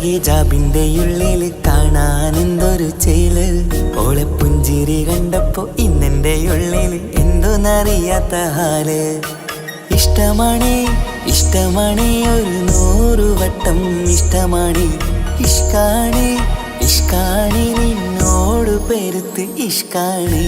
ഹിജാബിന്റെ ഉള്ളിൽ കാണാൻ എന്തൊരു ചേല്. ഓളെ പുഞ്ചിരി കണ്ടപ്പോ ഇന്നെന്റെ ഉള്ളിൽ എന്തോന്നറിയാത്ത ഹാല്. ഇഷ്ടമാണ് ഇഷ്ടമാണ് ഒരു 100 വട്ടം ഇഷ്ടമാണ്. ഇഷ്കാണ് ഇഷ്കാണ് നിന്നോട് പെരുത്ത് ഇഷ്കാണ്.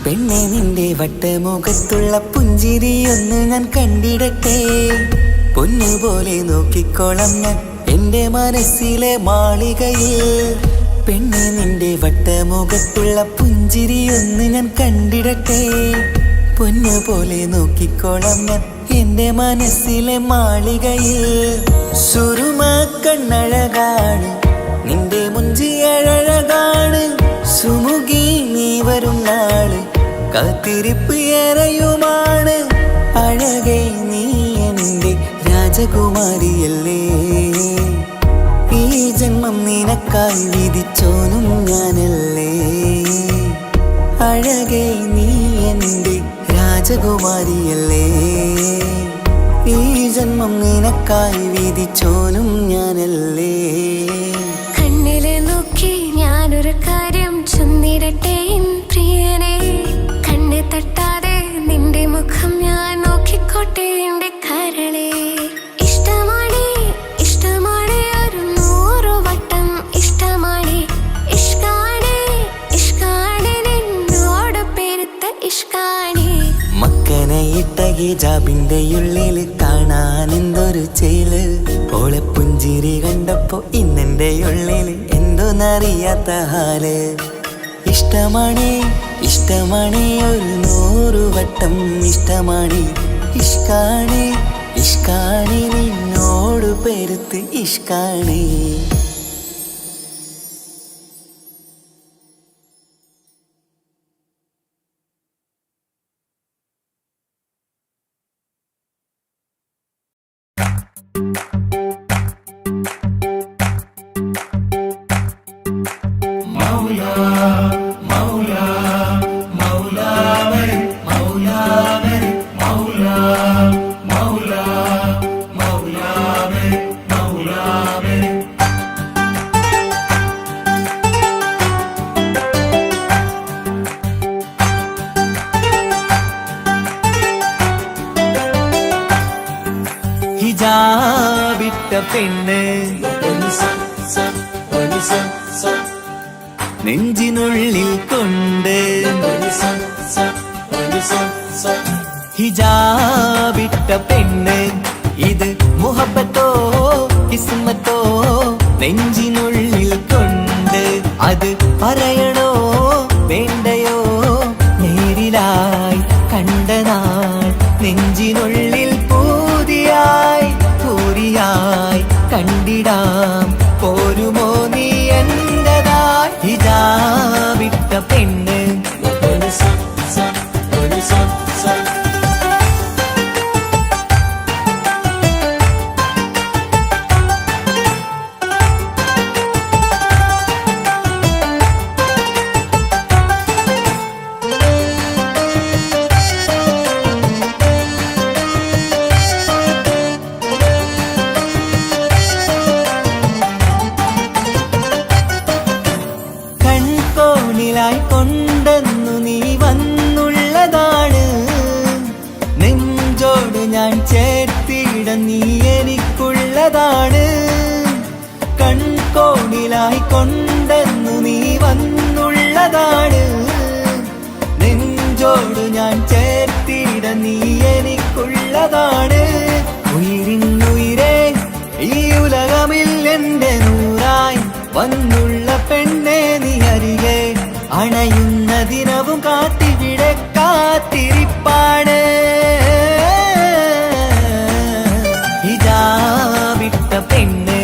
പെണ്ണെ നിന്റെ വട്ടമുഖത്തുള്ള പുഞ്ചിരിയൊന്ന് ഞാൻ കണ്ടിടട്ടെ. പൊന്നുപോലെ നോക്കിക്കോളം ഞാൻ എൻ്റെ മനസ്സിലെ മാളികയിൽ. പെണ്ണെ നിന്റെ വട്ടമുഖത്തുള്ള പുഞ്ചിരിയൊന്ന് ഞാൻ കണ്ടിടട്ടെ. പൊന്നുപോലെ നോക്കിക്കോളം ഞാൻ എൻ്റെ മനസ്സിലെ മാളികയിൽ. സുറുമ കണ്ണഴകാണ് നിന്റെ മുഞ്ചിയഴകാണ്. സുമുഖി നീ വരും നാള് കാത്തിരിപ്പ് ഏറെയുമാണ്. അഴകേ നീ എൻ്റെ രാജകുമാരിയല്ലേ. ഈ ജന്മം നിനക്കായി വിധിച്ചോനും ഞാനല്ലേ. അഴകേ നീ എൻ്റെ രാജകുമാരിയല്ലേ. ഈ ജന്മം നിനക്കായി വിധിച്ചോനും ഞാനല്ലേ. കണ്ണിലെ നോക്കി ഞാനൊരു കാര്യം ചൊന്നിടട്ടെ പ്രിയനെ. കണ്ണ് തട്ടാതെ നിന്റെ മുഖം ഞാൻ നോക്കിക്കോട്ടെ എന്റെ കരളെ. ഇഷ്ടമാണ് ഇഷ്ടമാണ് ഒരു 100 വട്ടം ഇഷ്ടമാണ്. ഇഷ്കാണ് ഇഷ്കാണ് നിന്നോട് പെരുത്ത ഇഷ്കാണ്. മക്കനയിട്ട ഹിജാബിന്റെ ഉള്ളിൽ കാണാൻ എന്തൊരു ചേല്. ഓളെ പുഞ്ചിരി കണ്ടപ്പോ ഇന്നെന്റെ ഉള്ളിൽ എന്തോന്നറിയാത്ത ഹാല്. ഇഷ്ടമാണ് ഇഷ്ടമാണ് ഒരു 100 വട്ടം ഇഷ്ടമാണ്. ഇഷ്കാണ് ഇഷ്കാണ് നിന്നോട് പെരുത്ത് ഇഷ്കാണ്. ഹിജാബിട്ട പെണ്ണ് നെഞ്ചിനുള്ളിൽ കൊണ്ട്. ഹിജാബിട്ട പെണ്ണ് ഇത് മുഹബത്തോ കിസ്മത്തോ നെഞ്ചിനുള്ളിൽ കൊണ്ട്. അത് പറയണോ വേണ്ടയോ നേരിലായി കണ്ട നാൾ നെഞ്ചിനുള്ളിൽ കൺകോണിലായി കൊണ്ടെന്നു നീ വന്നുള്ളതാണ്. നെഞ്ചോട് ഞാൻ ചേർത്തിട നീ എനിക്കുള്ളതാണ്. കൺകോണിലായി കൊണ്ടെന്നു നീ വന്നുള്ളതാണ്. നെഞ്ചോട് ഞാൻ ചേർത്തിട നീ എനിക്കുള്ളതാണ്. ഉയിരിന്നുയിരേ ഈ ഉലകമിൽ എന്റെ നൂറായി വന്നുള്ള പെണ്ണെ നീ അരികെ അണയുന്ന ദിനവും കാത്തിവിടെ കാത്തിരിപ്പാണ്. ഹിജാബിട്ട പെണ്ണ്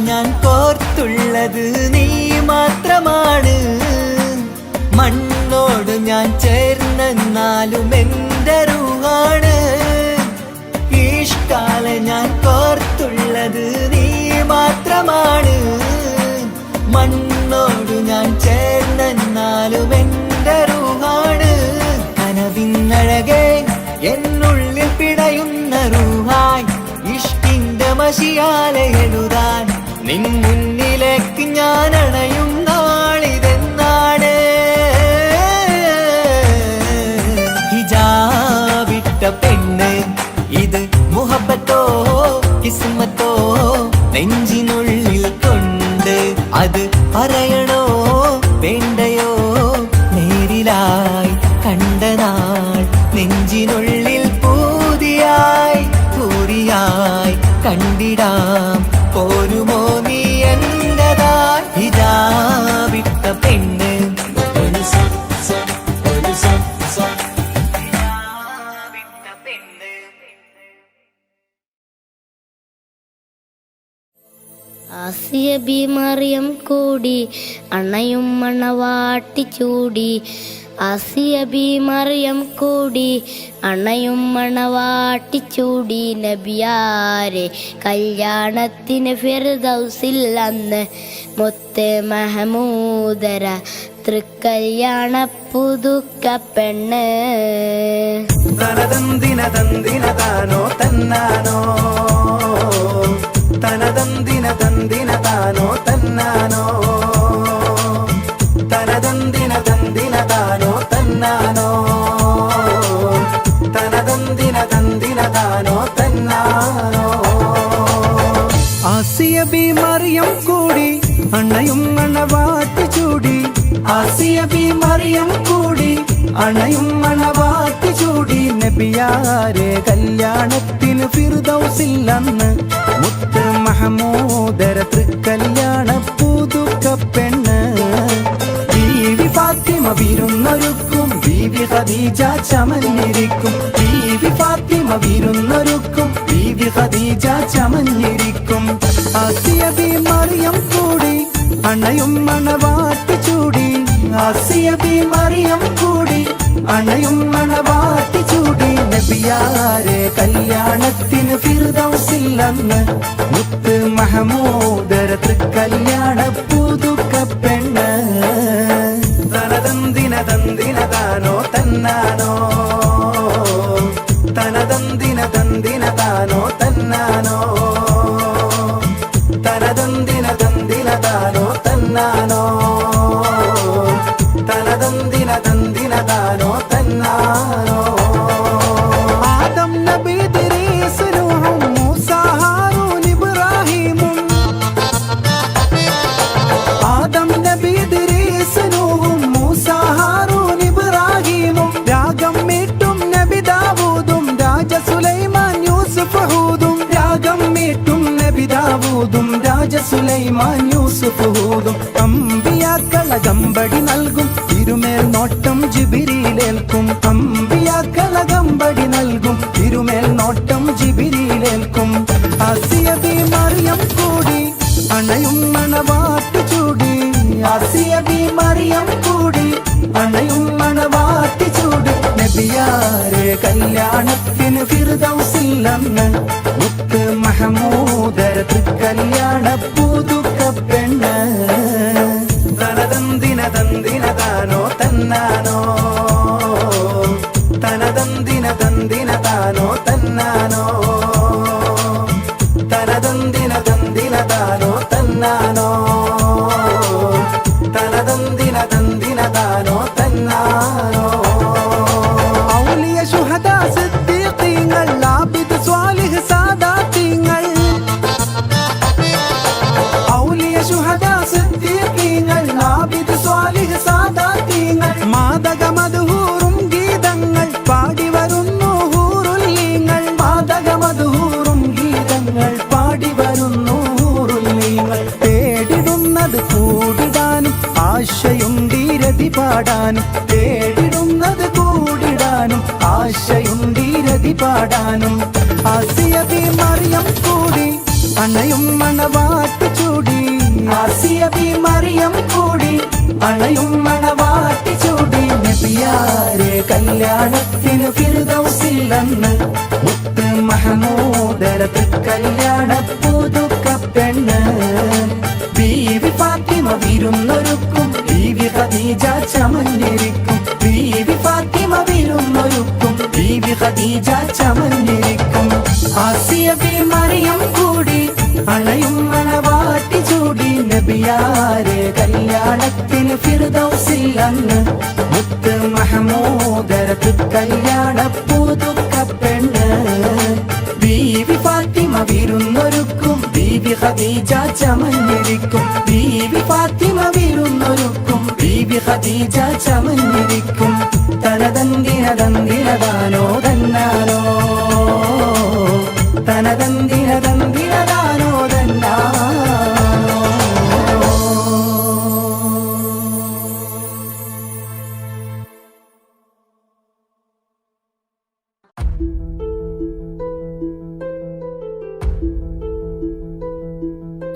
ഞാൻ കോർത്തുള്ളത് നീ മാത്രമാണ്. മണ്ണോട് ഞാൻ ചേർന്നെന്നാലും എന്റെ റൂഹാണ്. ഈഷ്കാല ഞാൻ കോർത്തുള്ളത് നീ മാത്രമാണ്. മണ്ണോട് ഞാൻ ചേർന്നെന്നാലും എന്റെ റൂഹാണ്. കനവിന്നഴകെ എന്നുള്ളിൽ പിടയുന്ന റൂഹായി ഇഷ്കിന്റെ മഷിയാലെ എഴുതാൻ നിൻ മുന്നിലേക്ക് ഞാൻ അണയും നാളിതെന്നാണ്. ഹിജാബിട്ട പെണ്ണ് ഇത് മുഹബത്തോ കിസ്മത്തോ നെഞ്ചിനുള്ളിൽ കൊണ്ട് അത് പറയണോ വേണ്ടയോ നേരിലായി കണ്ട നാൾ നെഞ്ചിനുള്ളിൽ പൂതിയായി പൂരിയായി കണ്ടിടാം പോരുമോ നീ എന്റതായി. ഹിജാബിട്ട പെണ്ണ് ആസിയ ബി മറിയം കൂടി അണയും മണവാട്ടി ചൂടി. ആസിയ ബി മറിയം കൂടി അണയും മണവാട്ടി ചൂടി. നബിയാരെ കല്യാണത്തിന് ഫിർദൗസിൽ അന്ന് മുത്ത് മഹമൂദര തൃക്കല്യാണ പുതുക്ക പെണ്ണ്. തനതന്തിന തന്തിന താനോ തന്നാനോ തനതന്തിന തന്തിന താനോ തന്നാനോ തനതന്തിന തന്തിന താനോ തന്നാനോ തനതന്തിന തന്തിന താനോ തന്നാനോ. ആസിയ ബി മറിയം കൂടി അണയും മണവാട്ടി ചൂടി. ആസിയ ബി മറിയം കൂടി അണയും മണവാട്ടി ചൂടി. നബിയാരെ കല്യാണത്തിന് ഫിർദൗസിൽ അന്ന് മുത്ത് മഹമൂദര തൃക്കല്യാണ പുതുക്ക പെണ്ണ്. ബീവി ഫാത്തിമ വിരുന്നൊരുക്കും ബീവി ഖദീജ ചമഞ്ഞിരിക്കും. ബീവി ഫാത്തിമ വിരുന്നൊരുക്കും ബീവി ഖദീജ ചമഞ്ഞിരിക്കും. ആസിയ ബി മറിയം കൂടി അണയും മണവാട്ടി ചൂടി. ആസിയ ബി മറിയം കൂടി അണയും മണവാട്ടി ചൂടി. നബിയാരെ കല്യാണത്തിന് ഫിർദൗസിൽ അന്ന് മുത്ത് മഹമൂദര തൃക്കല്യാണ പുതുക്ക പെണ്ണ്. തനതന്തിന തന്തിന താനോ തന്നാനോ തനതന്തിന തന്തിന താനോ തന്നാനോ തനതന്തിന തന്തിന താനോ തന്നാനോ തനതന്തിന തന്തിന താനോ തന്നാനോ. ആദം നബി ഇദ്രീസ് നൂഹും മൂസ ഹാറൂൻ ഇബ്രാഹീമും. ആദം നബി ഇദ്രീസ് നൂഹും മൂസ ഹാറൂൻ ഇബ്രാഹീമും. രാഗം മീട്ടും നബി ദാവൂദും രാജ സുലൈമാൻ യൂസുഫ് ഹൂദും. രാഗം മീട്ടും നബി ദാവൂദും രാജ സുലൈമാൻ യൂസുഫ് ഹൂദും. അമ്പിയാക്കളകമ്പടി നൽകും തിരുമേൽ നോട്ടം ജിബിരിയിലേൽക്കും. അമ്പിയാക്കളകമ്പടി നൽകും തിരുമേൽ നോട്ടം ജിബിരിയിലേൽക്കും. ആസിയ ബി മറിയം കൂടി അണയും മണവാട്ടി ചൂടി. ആസിയ ബി മറിയം കൂടി അണയും മണ കല്യാണത്തിന് ഫിർദൗസിൽ അന്ന് മുത്ത് മഹമൂദര തൃക്കല്യാണ പുതുക്ക പെണ്ണ് തനതന്തിന തന്തിന താനോ തന്നാനോ തനതന്തിന തന്തിന താനോ തന്നാനോ തനതന്തിന തന്തിന താനോ തന്നാനോ തനതന്തിന തന്തിന താനോ തന്നാനോ ഔലിയ ശുഹദാ സിദ്ദീഖീങ്ങൾ ആബിദ് സ്വാലിഹ് സാദാത്തീങ്ങൾ ഔലിയ ശുഹദാ സിദ്ദീഖീങ്ങൾ ആബിദ് സ്വാലിഹ് സാദാത്തീങ്ങൾ മാദക മദ്ഹൂറും ഗീതങ്ങൾ പാടി വരുന്നു ഹൂറുല്ലീങ്ങൾ മാദക മദ്ഹൂറും ഗീതങ്ങൾ പാടി വരുന്നു ഹൂറുല്ലീങ്ങൾ തേടിടുന്നത് കൂടിടാനും ആശയുണ്ടീരതി പാടാനും തേടിടുന്നത് കൂടിടാനും ആശയുണ്ടീരതി പാടാനും ആസിയ ബി മറിയം കൂടി അണയും മണവാട്ടി ചൂടി ആസിയ ബി മറിയം കൂടി അണയും മണവാട്ടി ചൂടി നബിയാരെ കല്യാണത്തിന് ഫിർദൗസിൽ അന്ന് മുത്ത് മഹമൂദര തൃക്കല്യാണ പുതുക്ക പെണ്ണ് ബീവി ഫാത്തിമ വിരുന്നൊരുക്കും ബീവി ഖദീജ ചമഞ്ഞിരിക്കും ബീവി ഫാത്തിമ വിരുന്നൊരുക്കും ബീവി ഖദീജ ചമഞ്ഞിരിക്കും ആസിയ ബി മറിയം കൂടി അണയും മണവാട്ടി ചൂടി നബിയാരെ കല്യാണത്തിന് ഫിർദൗസിൽ അന്ന് മുത്ത് മഹമൂദര തൃക്കല്യാണ പുതുക്ക പെണ്ണ് ബീവി ഫാത്തിമ വിരുന്നൊരുക്കും ബീവി ഖദീജ ചമഞ്ഞിരിക്കും ബീവി ഫാത്തിമ വിരുന്നൊരുക്കും ബീവി ഖദീജ ചമഞ്ഞിരിക്കും തനതന്തിന തന്തിന താനോ തന്നാനോ തനതന്തിന തന്തിന താനോ തന്നാനോ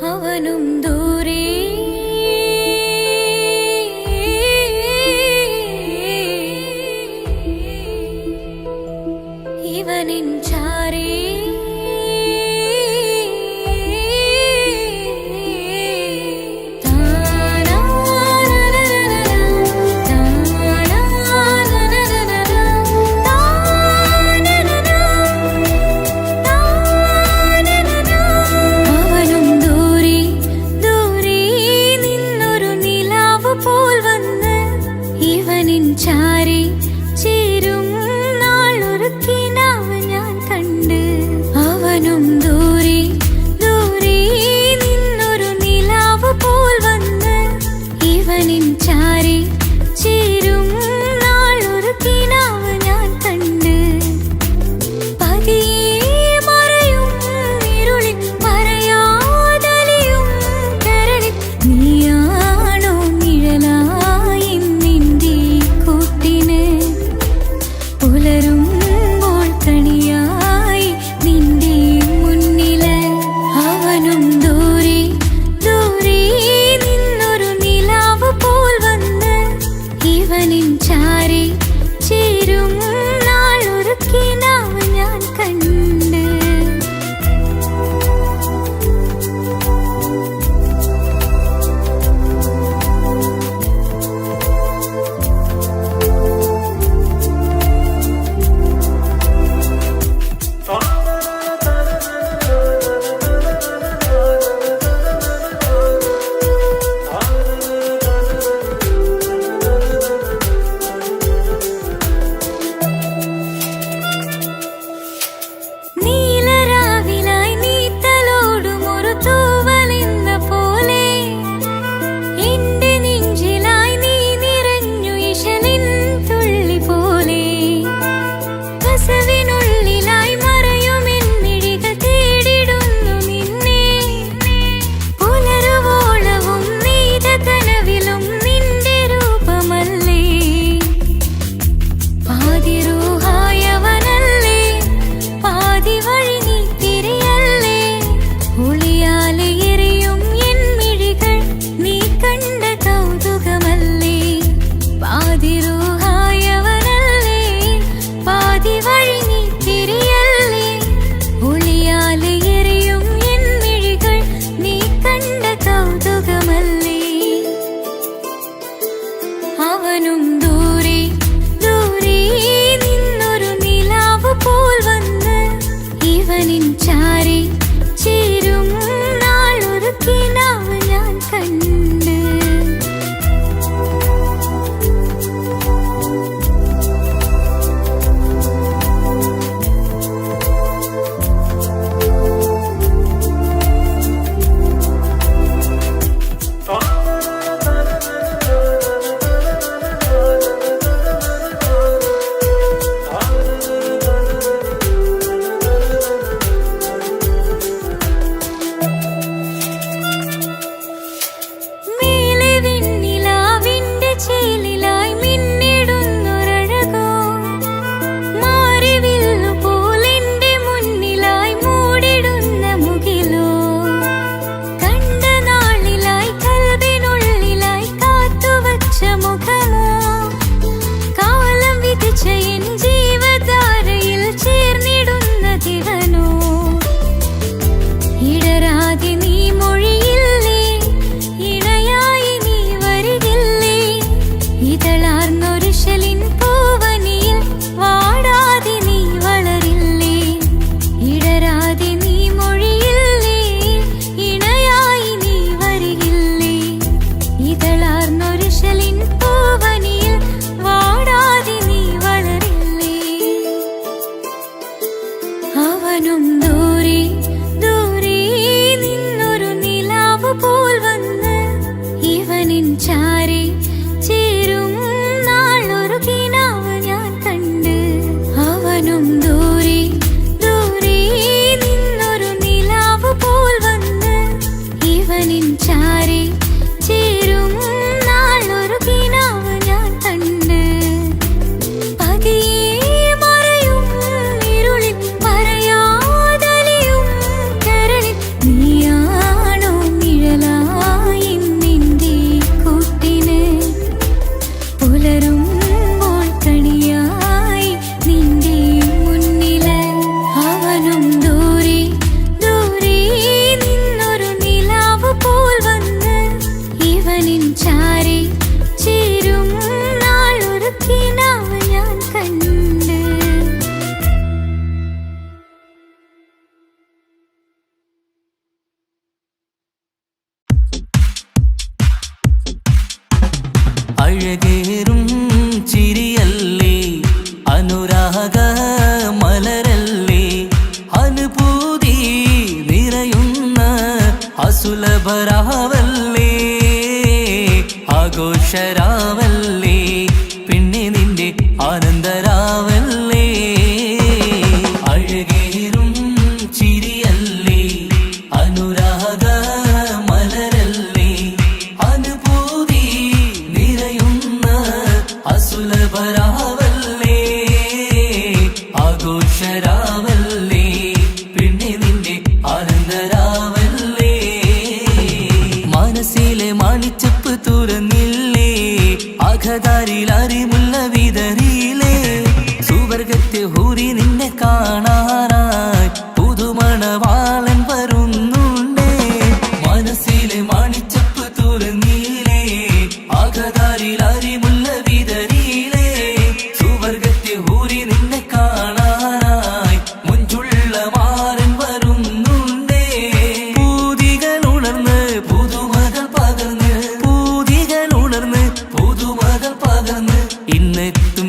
അവനും ദൂരെ ഇവനിൻ ചാരേ അവനും ദൂരെ ദൂരെ നിന്നൊരു നിലാവ് പോൽ വന്ന് ഇവനിൻ ചാരേ ചേരും നാളൊരു കിനാവ് ഞാൻ കണ്ട് അവനും ദൂരെ ദൂരെ നിന്നൊരു നിലാവ് പോൽ വന്ന് ഇവനിൻ ചാരേ ചേരും നാളൊരു കിനാവ് ഞാൻ കണ്ട് പതിയെ മറയും ഇരുളിൽ പറയാതലിയും കരളിൽ നീയാണോ നിഴലായി നിന്റെ കൂട്ടിന്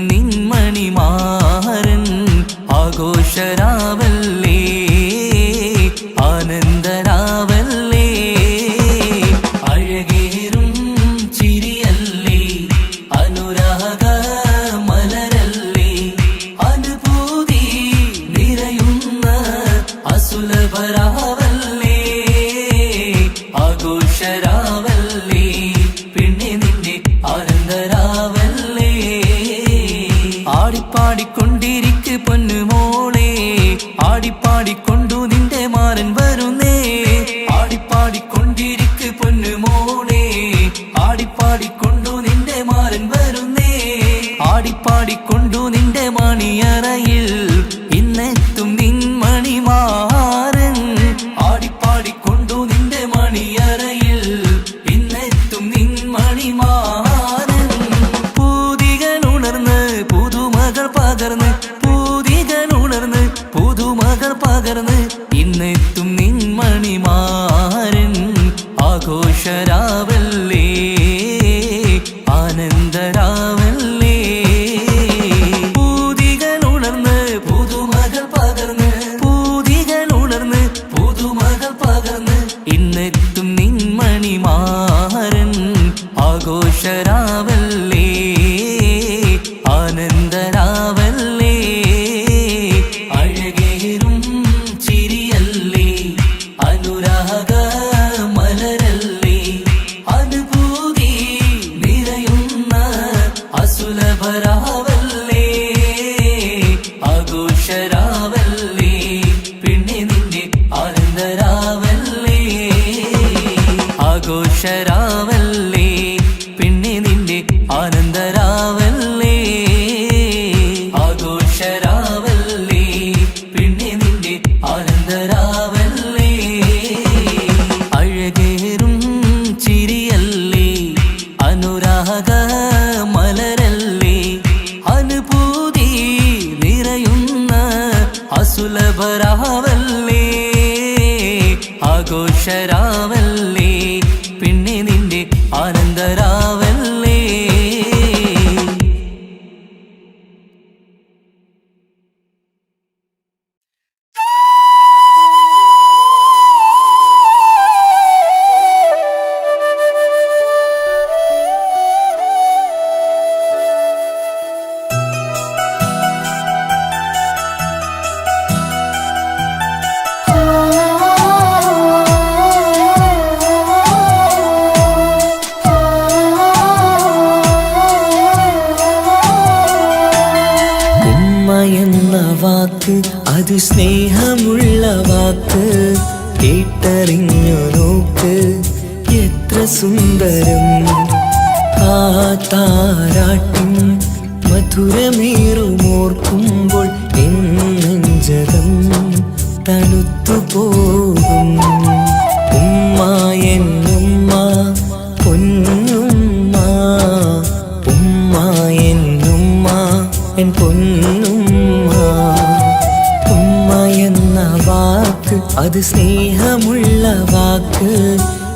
നിൻമണിമാരൻ ആഘോഷരാവല്ലേ ആനന്ദരാവല്ലേ അഴകേറും ചിരിയല്ലേ അനുരാഗ മലരല്ലേ അനുഭൂതി നിറയുന്ന അസുലഭരാവല്ലേ ആഘോഷരാവല്ലേ പിന്നെ നിന്റെ ആനന്ദരാവല്ലേ ആടിപ്പാടിക്കൊണ്ടിരിക്ക് പൊന്നുമോളെ ആടിപ്പാടിക്കൊണ്ടു നിന്റെ മാരൻ വരുന്നേ ആടിപ്പാടിക്കൊണ്ടിരിക്ക് പൊന്നുമോളെ ആടിപ്പാടിക്കൊണ്ടു നിന്റെ മാരൻ വരുന്നേ ആടിപ്പാടിക്കൊണ്ടു നിന്റെ മണിയറയിൽ ഇന്നെത്തും നിൻമണിമാരൻ ആടിപ്പാടിക്കൊണ്ടു നിന്റെ മണിയറയിൽ ഇന്നെത്തും നിൻമണിമാരൻ പൂതികൾ ഉണർന്ന് പുതുമകൾ പകർന്ന് പൂതികൾ ഉണർന്ന് പുതുമകൾ പകർന്ന് ഇന്നെത്തും നിൻമണിമാരൻ ആഘോഷരാവല്ലേ ആനന്ദരാവല്ലേ പൂതികൾ ഉണർന്ന് പുതുമകൾ പകർന്ന് പൂതികൾ ഉണർന്ന് പുതുമകൾ പകർന്ന് ഇന്നെത്തും നിൻമണിമാരൻ ആഘോഷരാവല്ലേ ആനന്ദരാവല്ലേ അഴകേറും ചിരിയല്ലേ അനുരാഗ മലരല്ലേ അനുഭൂതി നിറയുന്ന അസുലഭരാവല്ലേ ആഘോഷരാവല്ലേ പിന്നെ നിന്റെ ആനന്ദരാവല്ലേ ആഘോഷരാവല്ലേ പിന്നെ നിന്റെ ആനന്ദരാവല്ലേ ആഘോഷരാവല്ലേ പിന്നെ നിന്റെ ആനന്ദരാവല്ലേ അഴകേറും ചിരിയല്ലേ അനുരാഗ മലരല്ലേ അനുഭൂതി നിറയുന്ന അസുലഭരാവല്ലേ ആഘോഷരാവല്ലേ പിന്നെ നിന്റെ ആനന്ദരാവല്ലേ എന്ന വാക്ക് അത് സ്നേഹമുള്ള വാക്ക് കേട്ടറിഞ്ഞു നോക്ക് എത്ര സുന്ദരം ആ താരാട്ടിൻ മധുരമേറുമോർക്കുമ്പോൾ എൻ നെഞ്ചകം തണുത്തു പോകും ഉമ്മ എന്നുമ്മ പൊന്നുമ്മ ഉമ്മ എന്നുമ്മ എൻ പൊന്നുമ്മ ഉമ്മ എന്ന വാക്ക് അത് സ്നേഹമുള്ള വാക്ക്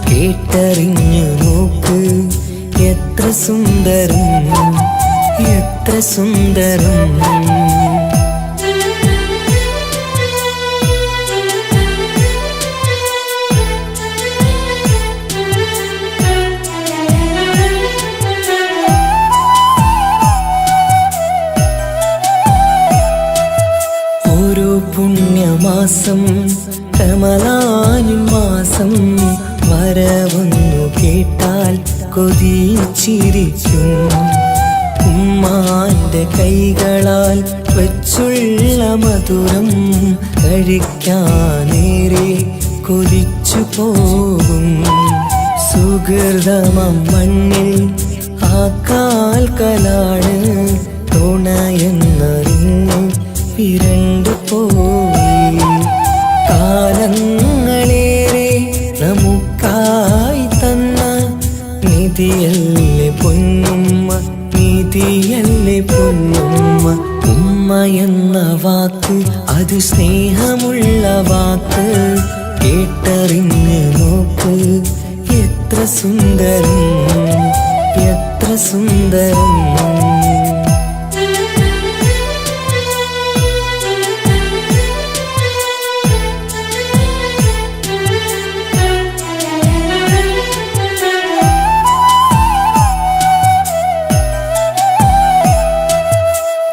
കേട്ടറിഞ്ഞു നോക്ക് എത്ര സുന്ദരം എത്ര സുന്ദരം ഓരോ പുണ്യമാസം റമളാനിൻ മാസം വരവൊന്നു കേട്ടാൽ കൊതിച്ചിരിക്കും ഉമ്മാന്റെ കൈകളാൽ വച്ചുള്ള മധുരം കഴിക്കാനേറെ കൊതിച്ചു പോകും സുഹൃതമം മണ്ണിൽ ആ കാൽക്കലാണ് തുണയെന്നറിഞ്ഞ് പിരണ്ടു പോയി കാലങ്ങളേറെ നമുക്കായി തന്ന നിധിയല്ലേ പൊന്നുമ്മ നിധിയല്ലേ പൊന്നുമ്മ ഉമ്മ എന്ന വാക്ക് അത് സ്നേഹമുള്ള വാക്ക് കേട്ടറിഞ്ഞ് നോക്ക് എത്ര സുന്ദരം എത്ര സുന്ദരം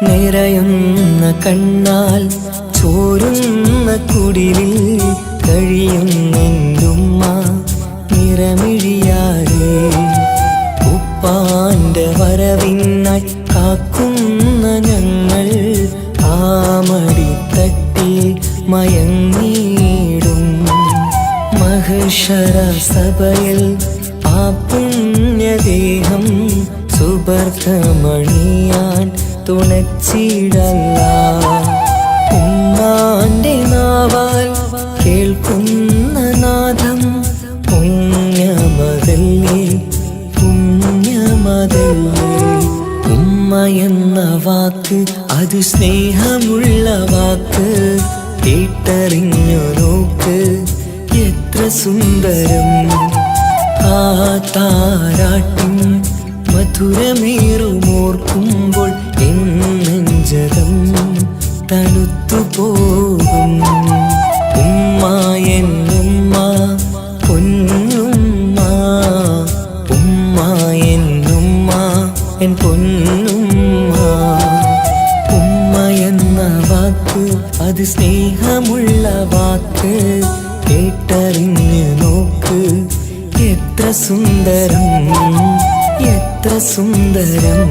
നിറയുന്ന കണ്ണാൽ ചോരുന്ന കുടിലിൽ കഴിയുന്നെന്റുമ്മ നിറമിഴിയാതെ ഉപ്പാന്റെ വരവിനായി കാക്കുന്ന ഞങ്ങൾ ആമടിത്തട്ടിൽ മയങ്ങിയിടും മഹ്ശറ സഭയിൽ ആ പുണ്യദേഹം സുബർക്കമണിയാൻ തുണച്ചിടല്ല ഉമ്മാന്റെ നാവാൽ കേൾക്കുന്ന നാദം പുണ്യമതല്ലേ പുണ്യമതല്ലേ ഉമ്മ എന്ന വാക്ക് അത് സ്നേഹമുള്ള വാക്ക് കേട്ടറിഞ്ഞു നോക്ക് എത്ര സുന്ദരം ആ താരാട്ടിൻ മധുരമേറുമോർക്കുമ്പോൾ എന്നെഞ്ചകം തണുത്തു പോകും ഉമ്മ എന്നുമ്മ പൊന്നുമ്മ ഉമ്മ എന്നുമ്മ എൻ പൊന്നുമ്മ ഉമ്മ എന്ന വാക്ക് അത് സ്നേഹമുള്ള വാക്ക് കേട്ടറിഞ്ഞു നോക്ക് എത്ര സുന്ദരം എത്ര സുന്ദരം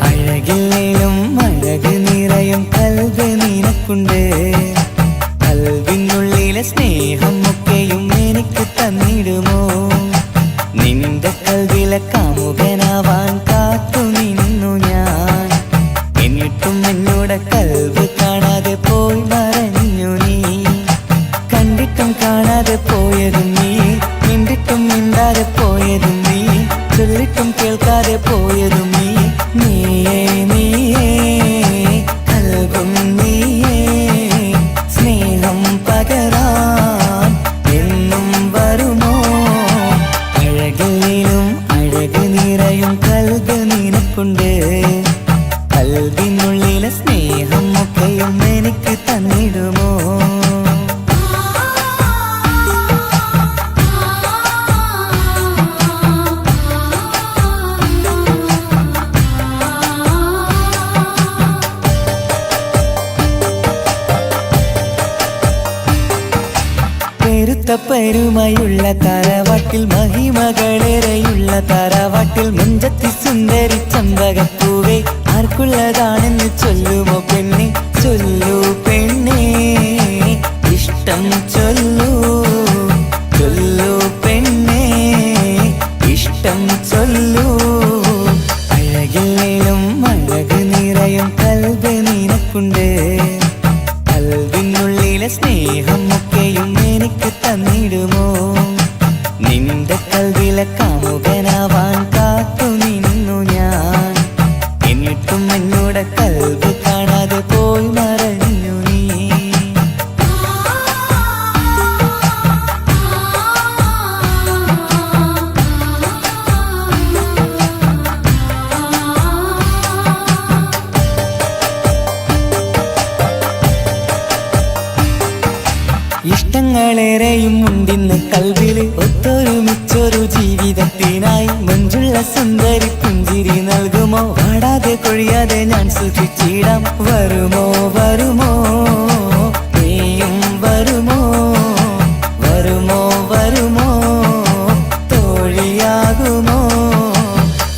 അഴകില്ലേലും അഴക് നിറയും കൽബ് നിനക്കുണ്ട് കൽബിനുള്ളിലെ സ്നേഹം ഒക്കെയും എനിക്ക് തന്നിടുമോ നിന്റെ കൽബിലെ കാമുകനാവാൻ കാത്തു നിന്നു ഞാൻ എന്നിട്ടും എന്നോട് കൽബ് കാണാതെ പോയി മറഞ്ഞു നീ കണ്ടിട്ടും കാണാതെ പോയതും നീ മിണ്ടിട്ടും മിണ്ടാതെ പോയതും നീ ചൊല്ലിട്ടും കേൾക്കാതെ പോയതും നീ നീയേ നീയേ കൽബും നീയേ സ്നേഹം പകരാൻ എന്നും വരുമോ അഴകിലും അഴക് നിറയും കൽബ് നിനക്കുണ്ട് കൽബിനുള്ളിലെ സ്നേഹം ഒക്കെയും എനിക്ക് തന്നിടുമോ പെരുമയുള്ള തറവാട്ടിൽ മഹിമകളേറെയുള്ള തറവാട്ടിൽ മുഞ്ചത്തി സുന്ദരി ചമ്പകപ്പൂവേ ആർക്കുള്ളതാണെന്ന് ചൊല്ലുമോ പെണ്ണെ ചൊല്ലൂ പെണ്ണേ ഇഷ്ടം ചൊല്ലൂ ചൊല്ലൂ പെണ്ണേ ഇഷ്ടം ചൊല്ലൂ അഴകില്ലേലും അഴക് നിറയും കൽബ് നിനക്കുണ്ട് കൽബിനുള്ളിലെ സ്നേഹം ഒക്കെയും എനിക്ക് തന്നിടുമോ നിന്റെ കൽബിലെ കാമുകനാവാൻ കാത്തു നിന്നു ഞാൻ എന്നിട്ടും എന്നോട് കൽബ് കാണാതെ പോയി മറഞ്ഞു നീ ഇഷ്ടങ്ങളേറെയും ഉണ്ടിന്ന് കൽവില് ഒത്തൊരുമിച്ചൊരു ജീവിതത്തിനായി മഞ്ചുള്ള സുന്ദരി പുഞ്ചിരി നൽകുമോ പാടാതെ കൊഴിയാതെ ഞാൻ സൂക്ഷിച്ചിടാം വരുമോ വരുമോ നീയും വരുമോ വരുമോ വരുമോ തോഴിയാകുമോ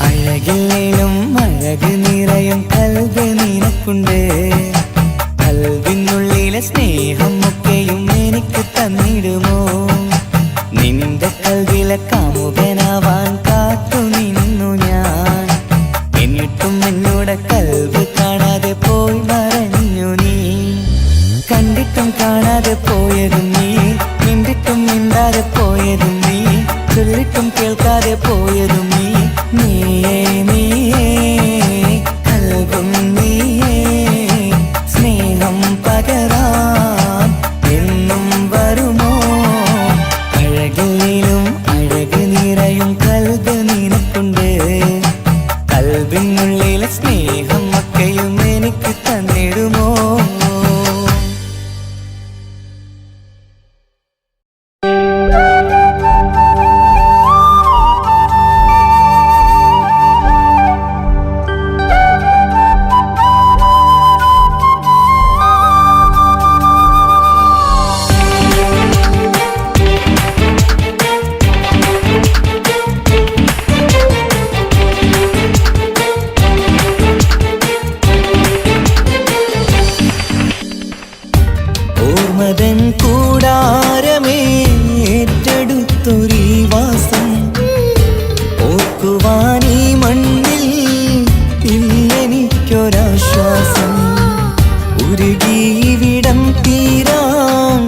അഴകില്ലേലും അഴക് നിറയും കൽബ് നിനക്കുണ്ട് കൽബിനുള്ളിലെ സ്നേഹം ഒക്കെയും എനിക്ക് തന്നിടുമോ നിന്റെ കൽബിലെ കാമുകനാവാൻ കാത്തു നിന്നു ഞാൻ എന്നിട്ടും എന്നോട് കൽബ് കാണാതെ പോയി മറഞ്ഞു നീ കണ്ടിട്ടും കാണാതെ പോയതും നീ മിണ്ടിട്ടും മിണ്ടാതെ പോയതും നീ ചൊല്ലിട്ടും കേൾക്കാതെ പോയതും നീ നീയേ നീയേ കൽബും നീയേ സ്നേഹം പകരാൻ എന്നും വരുമോ അഴകിലും അഴക് നിറയും കൽബ് നിനക്ക് ഓർക്കുവാനീ മണ്ണിൽ ഇല്ലെനിക്കൊരാശ്വാസം. ഉരുകിയിവിടം തീരാൻ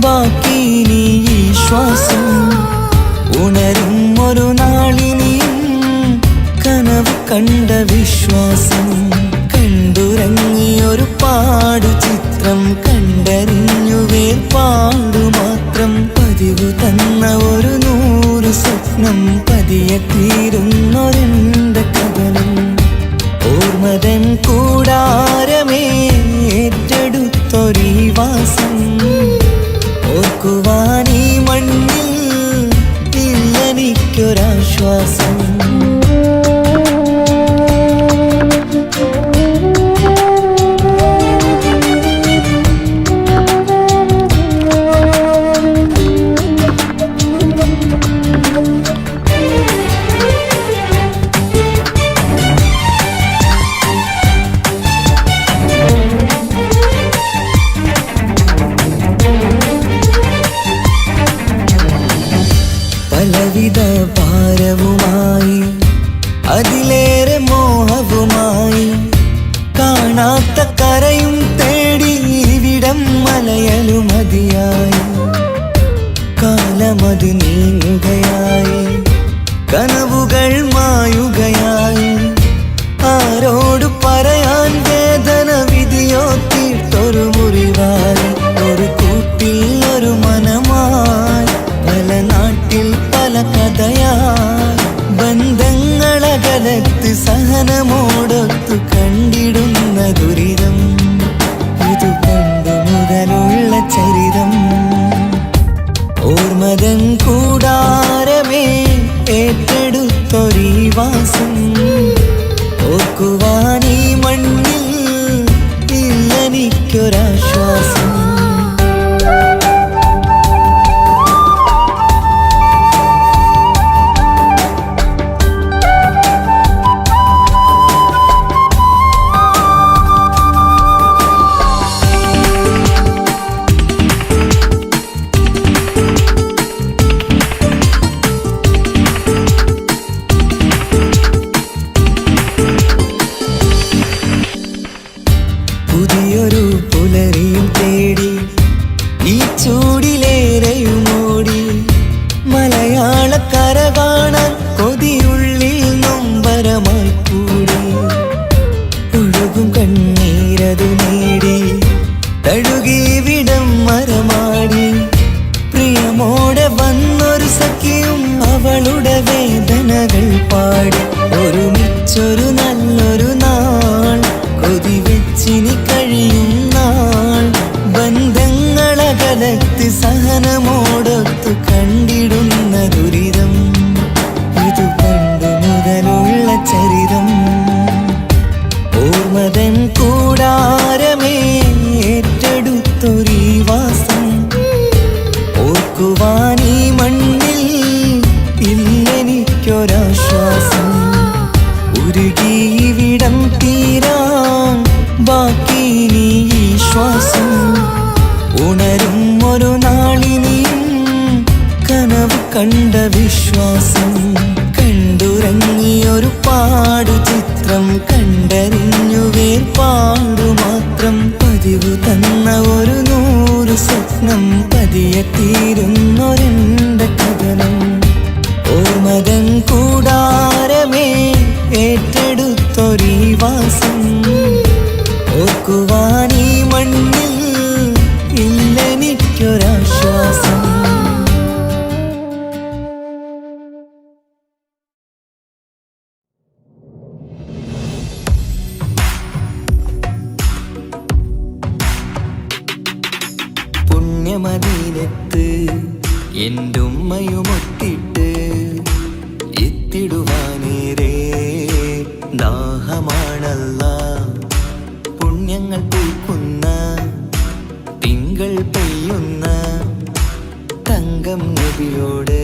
ബാക്കി നീ ഈ ശ്വാസം. ഉണരും ഒരു നാളിനിയും കനവ് കണ്ട വിശ്വാസം. കണ്ടുറങ്ങിയൊരു പാടു ചിത്രം കണ്ടറിഞ്ഞു വേർപാടു മാത്രം. പതിവ് തന്ന ഒരു 100 സ്വപ്നം പതിയെ തീരുന്നൊരെന്റെ കഥനം. ഓർമ്മതൻ കൂടാരമേ ഏറ്റെടുത്തൊരീ വാസം. ഓർക്കുവാനീ മണ്ണിൽ ഇല്ലെനിക്കൊരാശ്വാസം. പലവിധ ഭാരവുമായി അതിലേറെ മോഹവുമായി കാണാത്ത കരയും തേടി ഇവിടം മലയലു മതിയായി. കാലമത് നീങ്ങുകയായി, കനവുകൾ മായുകയായി. ആരോട് പറയാൻ വേദന വിധിയോ തീർത്തൊരു മുറിവായി. ഒരു കൂട്ടിൽ ഒരു മനമായി, പല നാട്ടിൽ പല കഥയായി. ബന്ധങ്ങളകലത്ത് സഹനമോടൊത്തു കണ്ടിടുന്ന ദുരിതം. ഇതു പണ്ടു മുതലുള്ള ചരിതം. ഓർമ്മതൻ കൂടാരമേ ഏറ്റെടുത്തൊരീ വാസം. ഓർക്കുവാനീ മണ്ണിൽ ഇല്ലെനിക്കൊരാശ്വാസം. പുതിയൊരു പുലരിയും തേടി ഈ ചൂടിലേറെയുമോടി. മലയാളക്കര കാണാൻ കൊതിയുള്ളിൽ നൊമ്പരമായി കൂടി. ഒഴുകും കണ്ണീരതു നേടി തഴുകി വിടം മരമാടി. പ്രിയമോടെ വന്നൊരു സഖിയും അവളുടെ വേദനകൾ പാടി. ഒരുമിച്ചൊരു നല്ലൊരു നാൾ കൊതിവെച്ചിനി കഴിയും നാൾ. ബന്ധങ്ങളകലത്ത് സഹനമോടൊത്തു കണ്ടിടുന്ന ദുരിതം. ഇതു പണ്ടു മുതലുള്ള ചരിതം. ഓർമ്മതൻ കൂടാരമേ ഏറ്റെടുത്തൊരീ വാസം. ഓർക്കുവാനീ മണ്ണിൽ ഇല്ലെനിക്കൊരാശ്വാസം. ഉരുകിയിവിടം തീരാൻ ബാക്കി നീ ഈ ശ്വാസം. ഉണരും ഒരു നാളിനിയും കനവ് കണ്ട വിശ്വാസം. കണ്ടുറങ്ങിയൊരു പാടു ചിത്രം കണ്ടറിഞ്ഞു വേർപാടു മാത്രം. പതിവ് തന്ന ഒരു 100 സ്വപ്നം പതിയെ തീരുന്നൊരെന്റെ കഥനം. ഓർമ്മതൻ കൂടാരമേ ഏറ്റെടുത്തൊരീ വാസം. ഓർക്കുവാനീ മണ്ണിൽ ഇല്ലെനിക്കൊരാശ്വാസം. പുണ്യമദീനത്ത് എൻ്റെ ഉമ്മയുമൊത്തിട്ട് എത്തിടുവാനേരേ ദാഹമാണല്ലാ. പുണ്യങ്ങൾ പൂക്കുന്ന തിങ്കൾ പെയ്യുന്ന തങ്കം നബിയോട്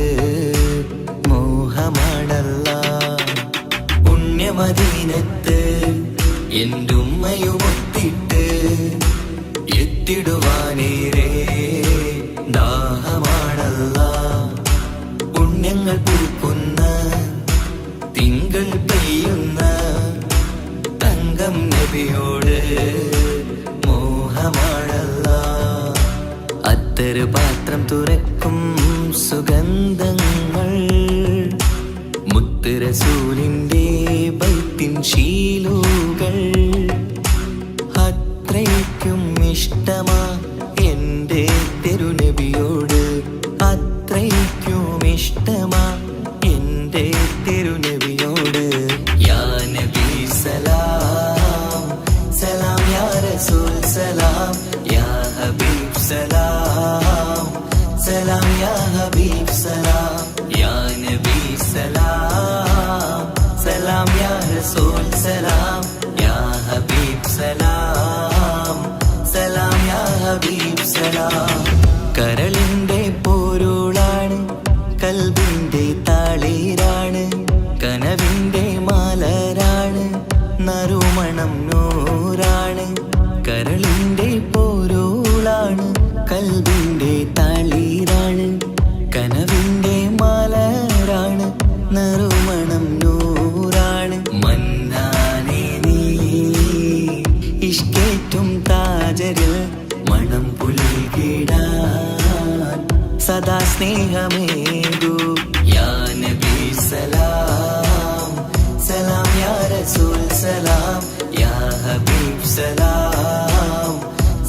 മോഹമാണല്ലാ. പുണ്യമദീനത്ത് എൻ്റെ ഉമ്മയുമൊത്തിട്ട് എത്തിടുവാനേരേ ദാഹമാണല്ലാ. പുണ്യങ്ങൾ പൂക്കുന്ന തുറക്കും സുഗന്ധങ്ങൾ മുത്ത് റസൂലിൻ്റെ ബൈത്തിൻ ശീലുകൾ അത്രയ്ക്കും ഇഷ്ടമാ എൻ്റെ തിരുനബിയോട് അത്രയ്ക്കും ഇഷ്ടമാ എൻ്റെ തിരുനബിയോട് യാ നബി സലാം സലാം യാ റസൂൽ സലാം യാ ഹബീബ് സലാം സലാം യാ ഹബീബ് സലാം യാ നബി സലാം സലാം യാ റസൂൽ സലാം യാ ഹബീബ് സലാം സലാം യാ ഹബീബ് സലാം കരളിൻ്റെ പൊരുളാണ് കൽബിൻ്റെ താളീരാണ് കനവിൻ്റെ മലരാണ് നറുമണം നൂറാണ് കരളിൻ്റെ പൊരുളാണ് കൽബിൻ്റെ താളീരാണ് കനവിൻ്റെ മലരാണ് നറുമണം നൂറാണ് മന്നാനേ നീ ഇഷ്കേറ്റും താജരിൽ മണം പുൽകിടാൻ സദാ സ്നേഹമേകൂ യാ നബി സലാം സലാം യാ റസൂൽ സലാം യാ ഹബീബ് സലാം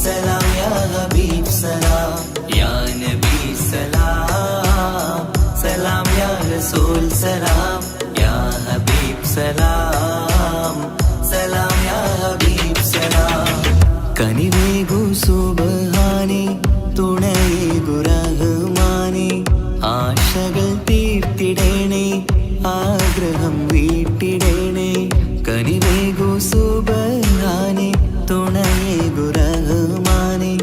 സലാം യാ ഹബീബ് സലാം യാ നബി സലാം സലാം യാ റസൂൽ സലാം യാ ഹബീബ് സലാം സലാം യാ ഹബീബ് സലാം കനിവേഗു സുബ്ഹാനേ തുണയേകു റഹ്മാനേ ആശകൾ തീർത്തിടേണേ ആഗ്രഹം വീട്ടിടേണേ കനിവേഗു സുബ്ഹാനേ തുണയേകു റഹ്മാനേ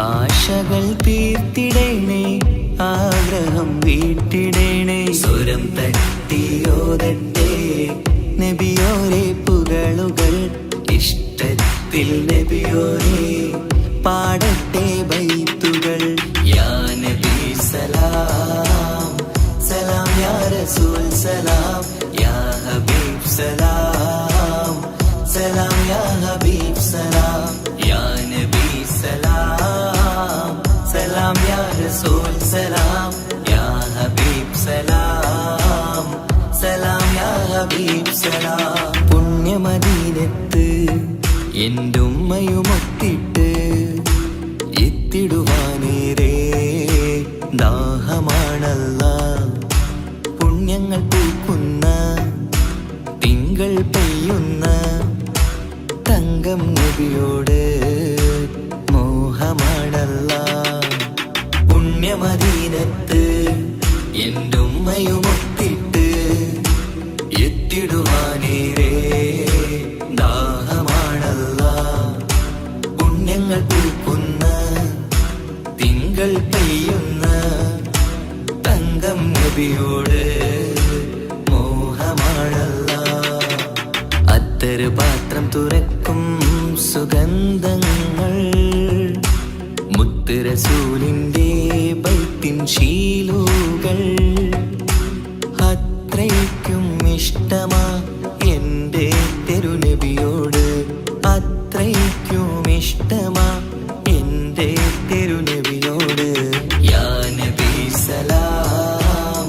ആശകൾ തീർത്തിടേണേ ആഗ്രഹം വീട്ടിടേണേ സ്വരം തട്ടിയോതട്ടെ നബിയോരെ പുകളുകൾ ഇഷ്ടത്തിൽ നബിയോരെ പാടട്ടെ ബൈത്തുകൾ യാ നബി സലാം സലാം യാ റസൂൽ സലാം യാ ഹബീബ് സലാം സലാം യാ ഹബീബ് സലാം യാ നബി സലാം സലാം യാ റസൂൽ സലാം യാ ഹബീബ് സലാം സലാം യാ ഹബീബ് സലാം പുണ്യമദീനത്ത് എൻ്റെ ഉമ്മയുമൊത്തിട്ട് എത്തിടുവാനേരേ ദാഹമാണല്ല പുണ്യങ്ങൾ പൂക്കുന്ന തിങ്കൾ പെയ്യുന്ന തങ്കം നബിയോട് മോഹമാണല്ല പുണ്യമദീനത്ത് എൻ്റെ ഉമ്മയുമൊത്തിട്ട് എത്തിടുവാനേരേ ദാഹമാണല്ല പുണ്യങ്ങൾ പൂക്കുന്ന തിങ്കൾ പെയ്യുന്ന തങ്കം നബിയോട് മോഹമാണല്ല അത്തറ് പാത്രം തുറക്കും സുഗന്ധങ്ങൾ മുത്ത് റസൂലിൻ്റെ ബൈത്തിൻ ശീലുകൾ അത്രയ്ക്കും ഇഷ്ടമാ എൻ്റെ തിരുനബിയോട് അത്രയ്ക്കും ഇഷ്ടമാ എൻ്റെ തിരുനബിയോട് യാ നബി സലാം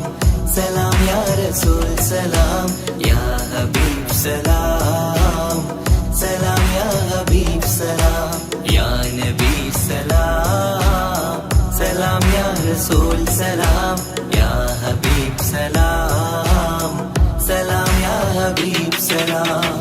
സലാം യാ റസൂൽ സലാം യാ ഹബീബ് സലാം സലാം യാ ഹബീബ് സലാം യാ നബി സലാം സലാം യാ റസൂൽ സലാം യാ ഹബീബ് സലാം സലാം യാ ഹബീബ് സലാം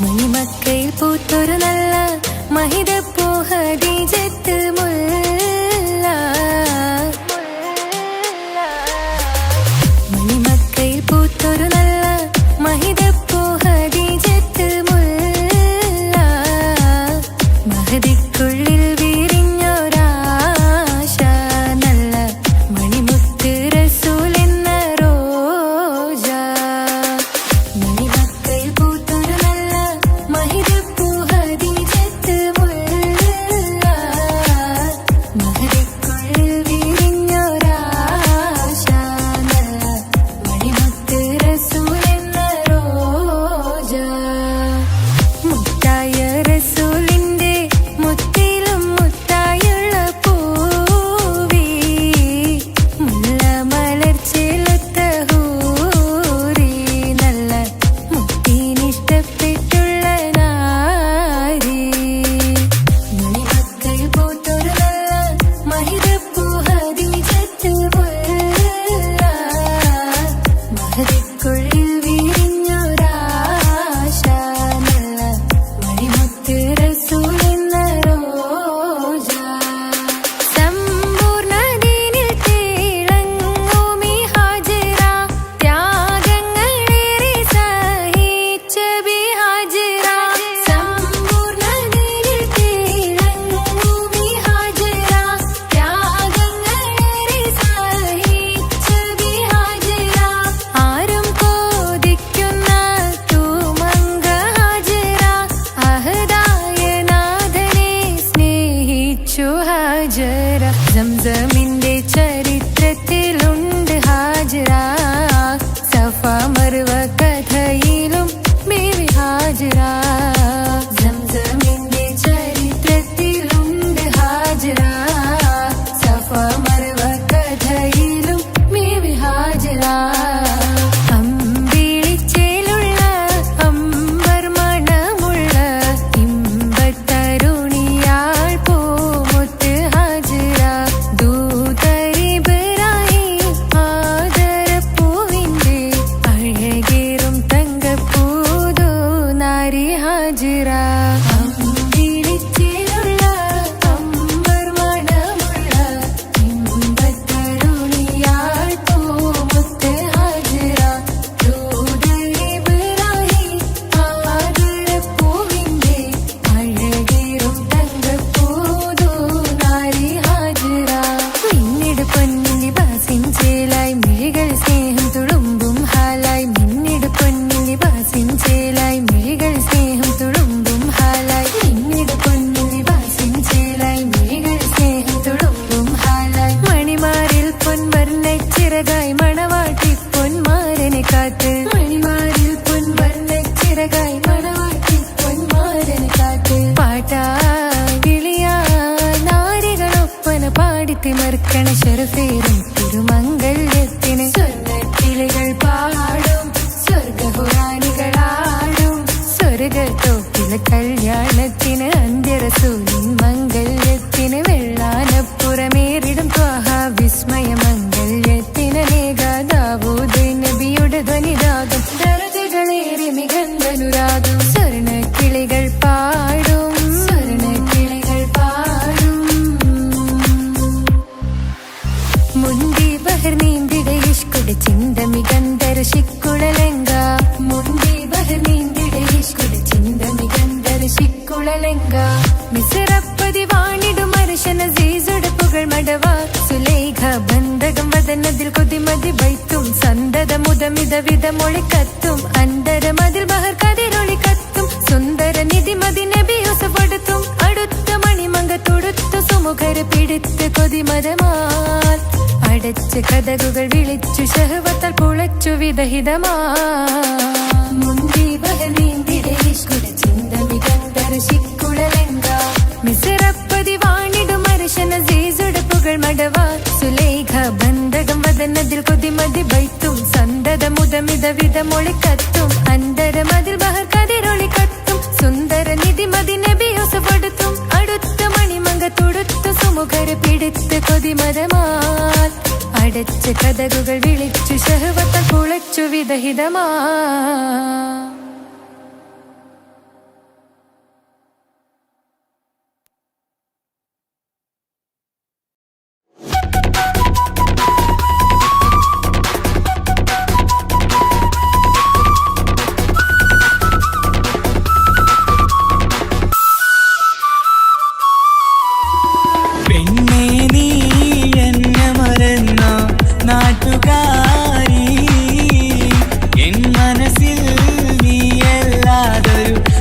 മണിമക്കയിൽ പൂത്തൊരു നല്ല മഹിതപ്പൂ ഖദീജത്ത് മുല്ല. മണിമക്കയിൽ പൂത്തൊരു നല്ല മഹിതപ്പൂ ഖദീജത്ത് മുല്ല. മഹദിക്കുള്ളിൽ വിരിഞ്ഞൊരാശ നല്ല മണിമുത്ത് റസൂൽ എന്ന റോജ. മണിമക്കയിൽ പൂത്തൊരു നല്ല മഹിതപ്പൂ ഖദീജത്ത് മുല്ല. മഹദിക്കുള്ളിൽ വിരിഞ്ഞൊരാശ നല്ല മണിമുത്ത് റസൂൽ എന്ന റോജ. മുത്തായ റസൂലിന്റെ മുത്തിലും മുത്തായുള്ള പൂവി മുല്ല മലർച്ചെലുത്ത ഹൂറി നല്ല മുത്തിനിഷ്ടപ്പെട്ടുള്ള നാരി. മണിമക്കയിൽ പൂത്തൊരു നല്ല മഹിതപ്പൂ ഖദീജത്ത് മുല്ല. മഹദിക്കുള്ളിൽ വിരിഞ്ഞൊരാശ നല്ല മണിമുത്ത് റസൂൽ എന്ന റോജ. സമ്പൂർണ്ണദീനിൽ തിളങ്ങുമീ ഹാജിറ. ത്യാഗങ്ങളേറെ സഹിച്ച ബി ഹാജിറ. സമ്പൂർണ്ണദീനിൽ തിളങ്ങുമീ ഹാജിറ. ത്യാഗങ്ങളേറെ സഹിച്ച ബി ഹാജിറ. ആരും കോതിക്കുന്ന തൂമങ്ക ഹാജിറ. അഹദായ നാഥനെ സ്നേഹിച്ചു ഹാജിറ. സംസമിന്റെ ചരിത്രത്തിലുണ്ട് ഹാജിറ. സഫ മർവ കഥയിലും ബീവി ഹാജിറ. സംസമിന്റെ ചരിത്രത്തിലുണ്ട് ഹാജിറ. സഫ മർവ കഥയിലും ബീവി ഹാജിറ. അമ്പിളിച്ചേലുള്ള അമ്പർ മണമുള്ള ഇമ്പത്തരുണിയാൾ പൂമുത്ത് ഹാജിറ. ദൂതരിബറായി ആദരപ്പൂവിന്റെ അഴകേറും തങ്കപ്പൂതു നാരി ഹാജിറ. അമ്പിളിച്ചേലുള്ള അമ്പർ മണമുള്ള ഇമ്പത്തരുണിയാൾ പൂമുത്ത് ഹാജിറ. ദൂതരിബറായി ആദരപ്പൂവിന്റെ അഴകേറും തങ്കപ്പൂതു നാരി ഹാജിറ. മിന്നിട് പൊന്നിൽ ലിബാസിൻ ചേലായി മിഴികൾ സ്നേഹം തുളുമ്പും ഹാലായി. മിന്നിട് പൊന്നിൽ ലിബാസിൻ ചേലായി മിഴികൾ സ്നേഹം തുളുമ്പും ഹാലായി. മിന്നിട് പൊന്നിൽ ലിബാസിൻ ചേലായി മിഴികൾ സ്നേഹം തുളുമ്പും ഹാലായി. മണിമാരിൽ പൊൻവർണ്ണച്ചിറകായി മണവാട്ടി പൊന്മാരനെ കാത്ത്. മണിമാരിൽ പൊൻവർണ്ണച്ചിറകായി മണവാട്ടി പൊന്മാരനെ കാത്ത്. പാട്ടായി വിളിയായി നാരികളൊപ്പന പാടിത്തിമർക്കണ ശരഫേറും തിരുമംഗല്യത്തിന്. സ്വർണ്ണക്കിളികൾ പാടും സ്വർഗപുരാണികളാടും സ്വർഗത്തോപ്പില കല്യാണത്തിന്. അന്ത്യറസൂലിൻ മംഗല്യത്തിന്. വെള്ളാനപ്പുറമേറിടും ത്വാഹ വിസ്മയ മംഗല്യത്തിന്. നേകാദാവൂദ് നബിയുടെ ധ്വനിരാഗം ദരജകളേറെ മികന്തനുരാഗം. സ്വർണ്ണക്കിളികൾ പാടും സ്വർണ്ണക്കിളികൾ പാടും. മുന്തി ബഹർ നീന്തിട ഇഷ്കുട ചിന്ത മികന്തര ശിക്കുളലങ്ക. മുന്തി ബഹർ നീന്തിട ഇഷ്കുട ചിന്ത മികന്തര ശിക്കുളലങ്ക. മിസറപ്പതി വാണിടും അർശന സീസുട പുകൾ മടവ. സുലൈഖ ബന്ധകം വദനതിൽ കൊതിമതി ബൈത്തും. സന്തത മുതമിത വിധമൊളി കത്തും. അന്തരമതിൽ ബഹർ കതിരൊളി കത്തും. സുന്ദര നിധിമതി നബി യൂസഫെടുത്തും. അടുത്ത മണിമങ്ക തൊടുത്തു സുമുഖര പിടിത്ത് കൊതിമരമാൽ. അടച്ച കഥകുകൾ വിളിച്ചു ശഹവത്താൽ പുളച്ചു വിദഹിതമാ. മുന്തി ബഹർ നീന്തിട ഇഷ്കുട ചിന്ത മികന്തര ശിക്കുളലങ്ക. മിസറപ്പതി വാണിടും അർശന സീസുട പുകൾ മടവ. സുലൈഖ ബന്ധകം വദനതിൽ കൊതിമതി ബൈത്തും. സന്തത മുതമിത വിധമൊളി കത്തും. അന്തരമതിൽ ബഹർ കതിരൊളി കത്തും. സുന്ദര നിധിമതി നബി യൂസഫെടുത്തും. അടുത്ത മണിമങ്ക തൊടുത്തു സുമുഖര പിടിത്ത് കൊതിമരമാൽ. അടച്ച കഥകുകൾ വിളിച്ചു ശഹവത്താൽ പുളച്ചു വിദഹിതമാ.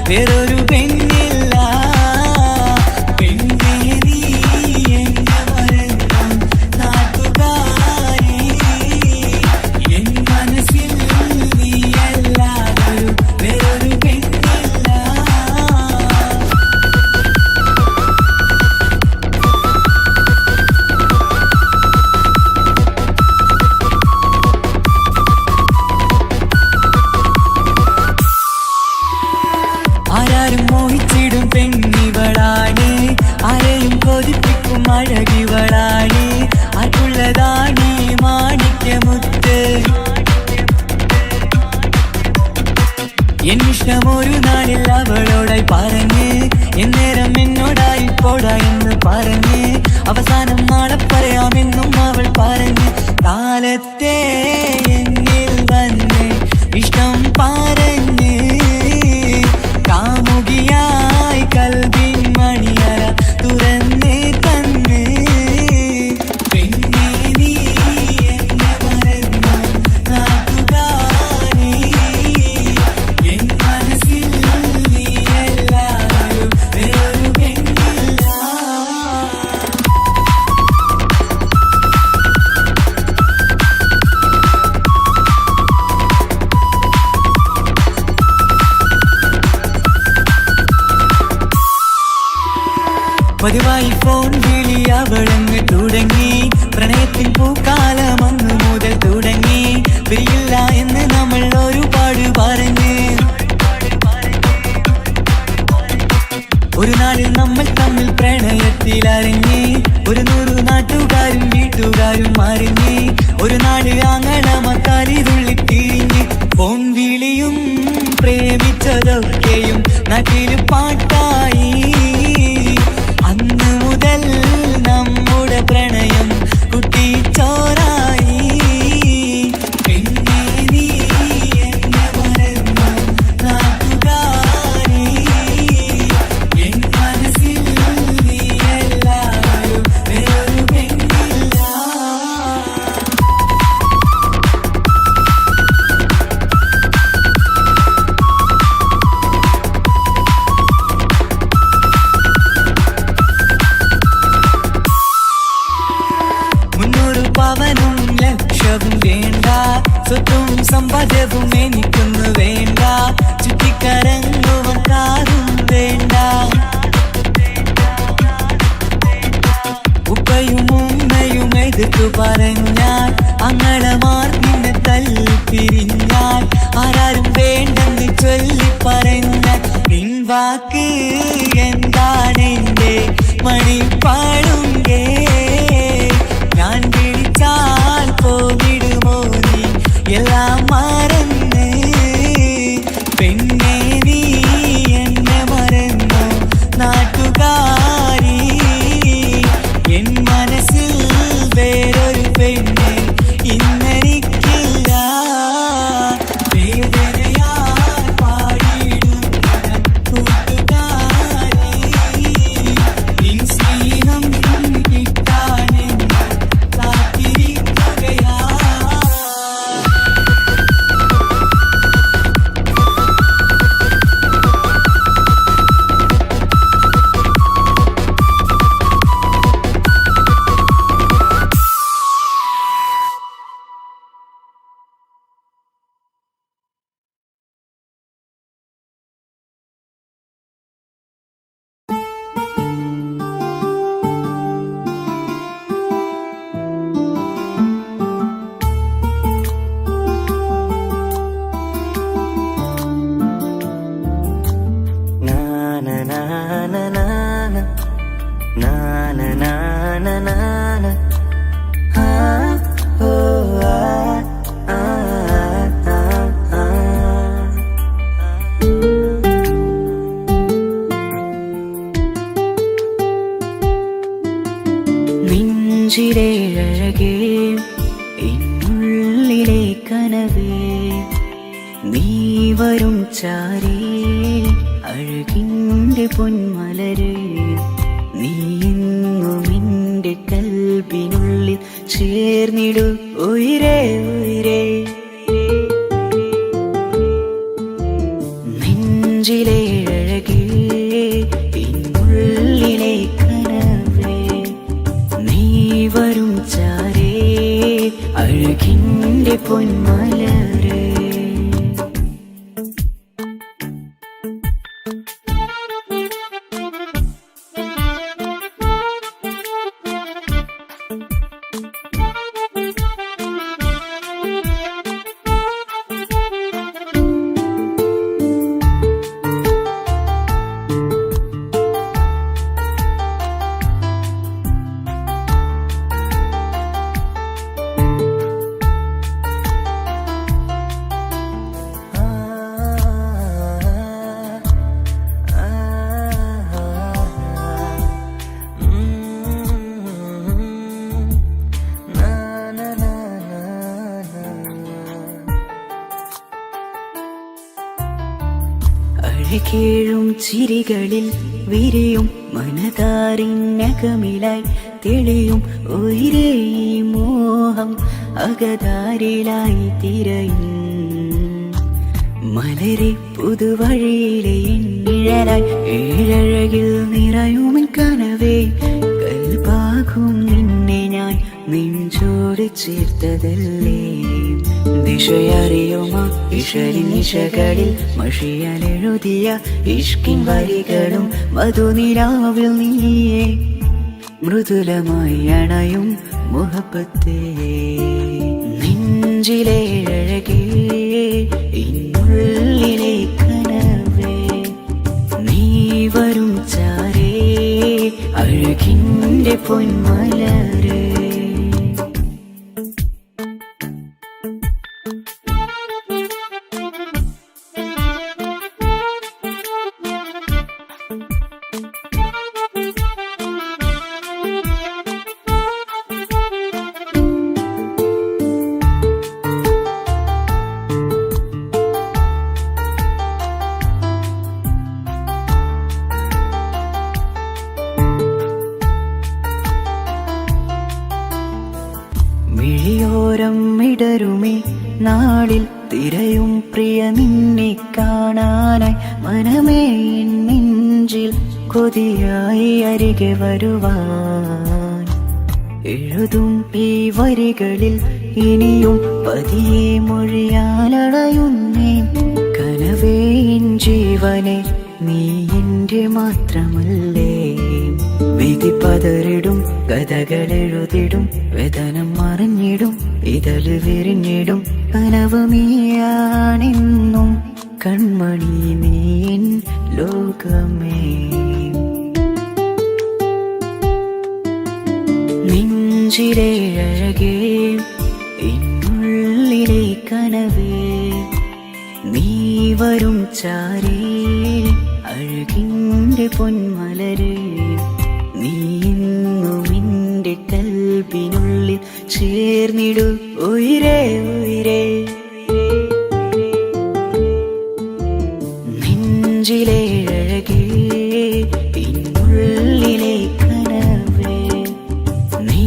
വേറൊരു പെണ്ണില്ല. പെണ്ണേ നീ എന്നെ മറന്നു നാട്ടുകാരി, എൻ മനസ്സിൽ നീയല്ലാതൊരു വേറൊരു പെണ്ണില്ല. ആരാരും മോഹിച്ചിടും പെണ്ണിവളാണ്, ആരെയും കൊതിപ്പിക്കും അഴകിവളാണ്. ആർക്കുള്ളതാണ് മാണിക്യമുത്ത്, എന്നിഷ്ടമൊരു നാളിൽ അവളോടായി പറഞ്ഞ്, എന്നേരം എന്നോടായി പോടാ എന്ന് പറഞ്ഞ്, അവസാനം നാളെ പറയാമെന്നും അവൾ പറഞ്ഞ്, കാലത്തെ എന്നിൽ വന്ന് ഇഷ്ടം പറഞ്ഞ്, കാമുകിയായി കൽവിൻ മണിയറ തുറന്ന് തന്ന്. പെണ്ണേ നീ എന്നെ മറന്നു നാട്ടുകാരി, എൻ മനസ്സിൽ നീയല്ലാതൊരു വേറൊരു പെണ്ണില്ല. പതിവായി ഫോൺ വിളി അവളങ്ങ് തുടങ്ങി, പ്രണയത്തിൻ പൂക്കാലം അന്ന് മുതൽ തുടങ്ങി. പിരിയില്ല എന്ന് നമ്മൾ ഒരുപാട് പറഞ്ഞ്, ഒരു നാളിൽ നമ്മൾ തമ്മിൽ പ്രണയത്തിലറിഞ്ഞ്, 100 നാട്ടുകാരും വീട്ടുകാരും അറിഞ്ഞ്, ഒരു നാട് ആങ്ങളമക്കാരിതുള്ളി തിരിഞ്ഞ്. ഫോൺ വിളിയും പ്രേമിച്ചതൊക്കെയും നാട്ടിൽ പാട്ടായി. അന്ന് മുതൽ നമ്മുടെ പ്രണയം കുട്ടിച്ചോറായി. പെണ്ണേ നീ എന്നെ മറന്നു നാട്ടുകാരി, എൻ മനസ്സിൽ നീയല്ലാതൊരു വേറൊരു പെണ്ണില്ല. പവനും ലക്ഷവും വേണ്ട, സ്വത്തും സമ്പാദ്യവും എനിക്കൊന്നു വേണ്ട, ചുറ്റിക്കറങ്ങുവാൻ കാറും വേണ്ട. ഉപ്പയും ഉമ്മയും എതിർത്തു പറഞ്ഞാൽ, അങ്ങളമാർ നിന്നെ തല്ലിപ്പിരിഞ്ഞാൽ, ആരാരും വേണ്ടെന്ന് ചൊല്ലി പറഞ്ഞാൽ, നിൻ വാക്ക് എന്താണെന്റെ മണിപ്പാടുങ്കേ. ഞാൻ വിളിച്ചാൽ പോയിടുമോ നീ എല്ലാം മറന്ന്. പെണ്ണേ നീ എന്നെ മറന്നു നാട്ടുകാരി, എൻ മനസ്സിൽ വേറൊരു പെണ്ണ് ഇന്നെനിക്കില്ല. വേദനയാൽ പാടിയിടുന്ന കൂട്ടുകാരി, നിൻ സ്നേഹം കിട്ടാനെന്ന് കാത്തിരിക്കുകയാ. നെഞ്ചിലെ അഴകേ, എന്നുള്ളിലെ കനവേ, നീ വരും ചാരേ അഴകിൻ്റെ പൊന്മലരേ, നീ എന്നും എൻ്റെ കൽബിനുള്ളിൽ ചേർന്നിടു ഉയിരേ ഉയിരേ. നെഞ്ചിലെ അഴകേ ഇന്നുള്ളിലെ കനവേ നീ വരും ചാരേ അഴകിൻ്റെ പൊന്മലരേ. അഴകേഴും ചിരികളിൽ വിരിയും മനതാരിനകമിലായി തെളിയും ഉയരേ മോഹം അകതാരിലായി തിരയും മലരെ പുതുവഴിയിലെ നിഴലായി ഏഴഴകിൽ നിറയുമിൻ കനവേ കൽപാകും നിന്നെ ഞാൻ നെഞ്ചോട് ചേർത്തതല്ലേ. ദിശയറിയുമ ഇഷലിൻ നിശകളിൽ മഷിയാലെഴുതിയ ഇഷ്കിൻ വരികളും മധുനിലാവിൽ നീയേ മൃദുലമായി അണയും മുഹബത്തേ. നെഞ്ചിലെ അഴകേ ഇന്നുള്ളിലെ കനവേ നീ വരും ചാരേ അഴകിൻ്റെ പൊന്മലരേ. മിഴിയോരം ഇടരുമേ നാളിൽ തിരയും പ്രിയ നിന്നെ കാണാനായി മനമേ നെഞ്ചിൽ കൊതിയായി അരികെ വരുവാൻ. എഴുതും ഈ വരികളിൽ ഇനിയും പതിയെ മൊഴിയാലടയുന്നേ കനവേ ജീവനെ നീ എൻ്റെ മാത്രമല്ലേ. വിധി പതറിടും കഥകളെഴുതിടും വേദനം മറിഞ്ഞിടും ഇതള് വിരിഞ്ഞിടും കനവ് നീയാണെന്നും കൺമണി നീ എൻ ലോകമേ. നെഞ്ചിലെ അഴകേ ഇന്നുള്ളിലെ കനവേ നീ വരും ചാരേ അഴകിൻ്റെ പൊന്മലരേ. നീ എന്നും എൻ്റെ കൽബിനുള്ളിൽ ചേർന്നിടു ഉയരേ ഉയരേ. നെഞ്ചിലെ അഴകേ ഇന്നുള്ളിലെ കനവേ നീ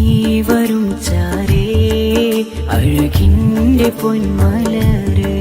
വരും ചാരേ അഴകിൻ്റെ പൊന്മലരേ.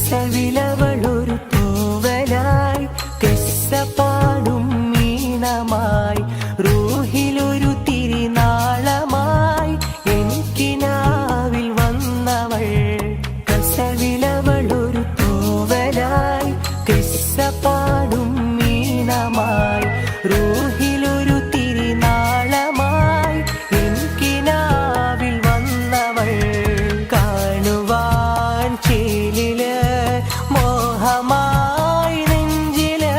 കസവിലവളൊരു തൂവലായി കിസ്സപ്പാടും മീനമായി റൂഹിലൊരു തിരിനാളമായി എനിക്കിനാവിൽ വന്നവൾ കസവിലവളൊരു തൂവലായി കിസ്സപ്പാടും മീനമായി റൂഹിലൊരു തിരിനാളമായി എനിക്കിനാവിൽ വന്നവൾ കാണുവാൻ ചേലില് മോഹമായി നെഞ്ചില്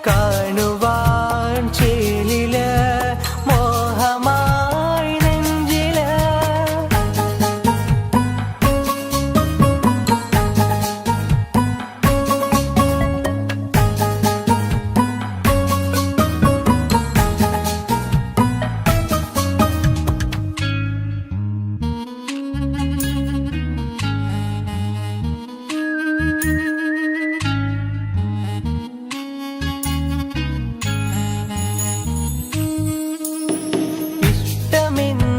കാണുവാൻ ചേലില് മോഹമായി നെഞ്ചില് ഇഷ്ടമെന്ന്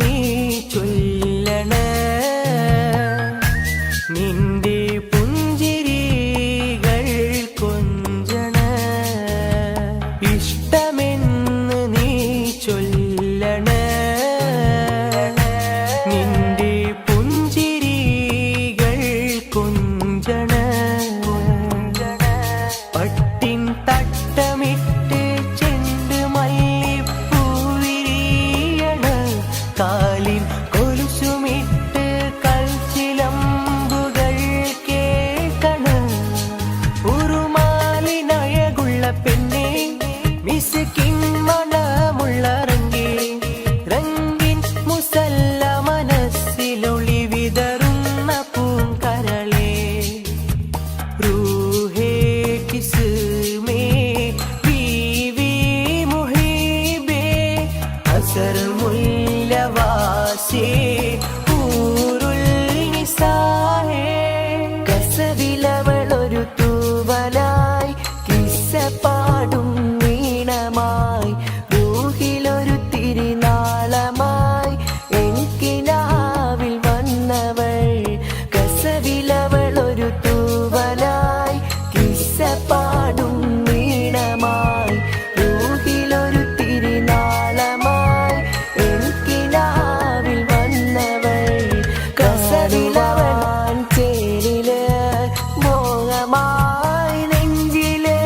നീ ചൊല്ലണേ നിന്റെ പുഞ്ചിരികൾ കൊഞ്ചണേ ഇഷ്ടമെന്ന് നീ ചൊല്ലണേ നിന്റെ പുഞ്ചിരികൾ കൊഞ്ചണേ പട്ടിൻ തട്ടമിട്ട് ചെണ്ട് മല്ലിപ്പൂവിരിയണ് കാലിൻ കൊലുസുമിട്ട് കളിച്ചിലമ്പുകൾ കേൾക്കണ് ഉറുമാലിനഴകുള്ള പെണ്ണെ മിസ്കിൻ മണമുള്ള റംഗിൻ മുസല്ല മനസ്സിലൊളി വിതറുന്ന പൂങ്കരളേ रूहे किस्में बीवी मुहिबे असर मुल्लवासे ഊരുൽ നിസാഹേ കസവിലവളൊരു തൂവലായി കിസ്സപ്പാടും വീണമായി റൂഹിലൊരു തിരിനാളമായി എനിക്കിനാവിൽ വന്നവൾ കസവിലവളൊരു തൂവലായി കിസ്സപ്പാടും വീണമായി റൂഹിലൊരു തിരിനാളമായി എനിക്കിനാവിൽ വന്നവൾ കസവിലവൻ ചേരില് മോഹമായി നെഞ്ചില്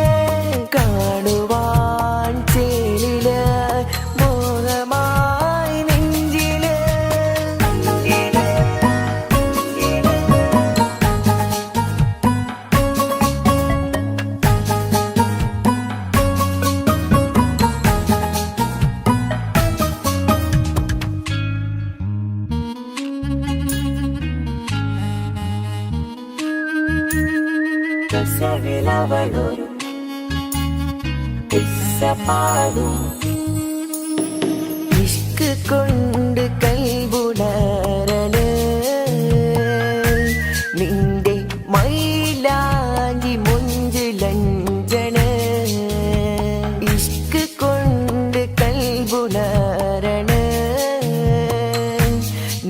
കാണുവാൻ ചേരില് മോഹമായി നെഞ്ചില് കസവിലവളൊരു കിസ്സപ്പാടും ഇഷ്ക് കൊണ്ട് കൽബുണരണ നിന്റെ മൈലാഞ്ചി മുഞ്ചിലഞ്ചണ ഇഷ്ക് കൊണ്ട് കൽബുണരണ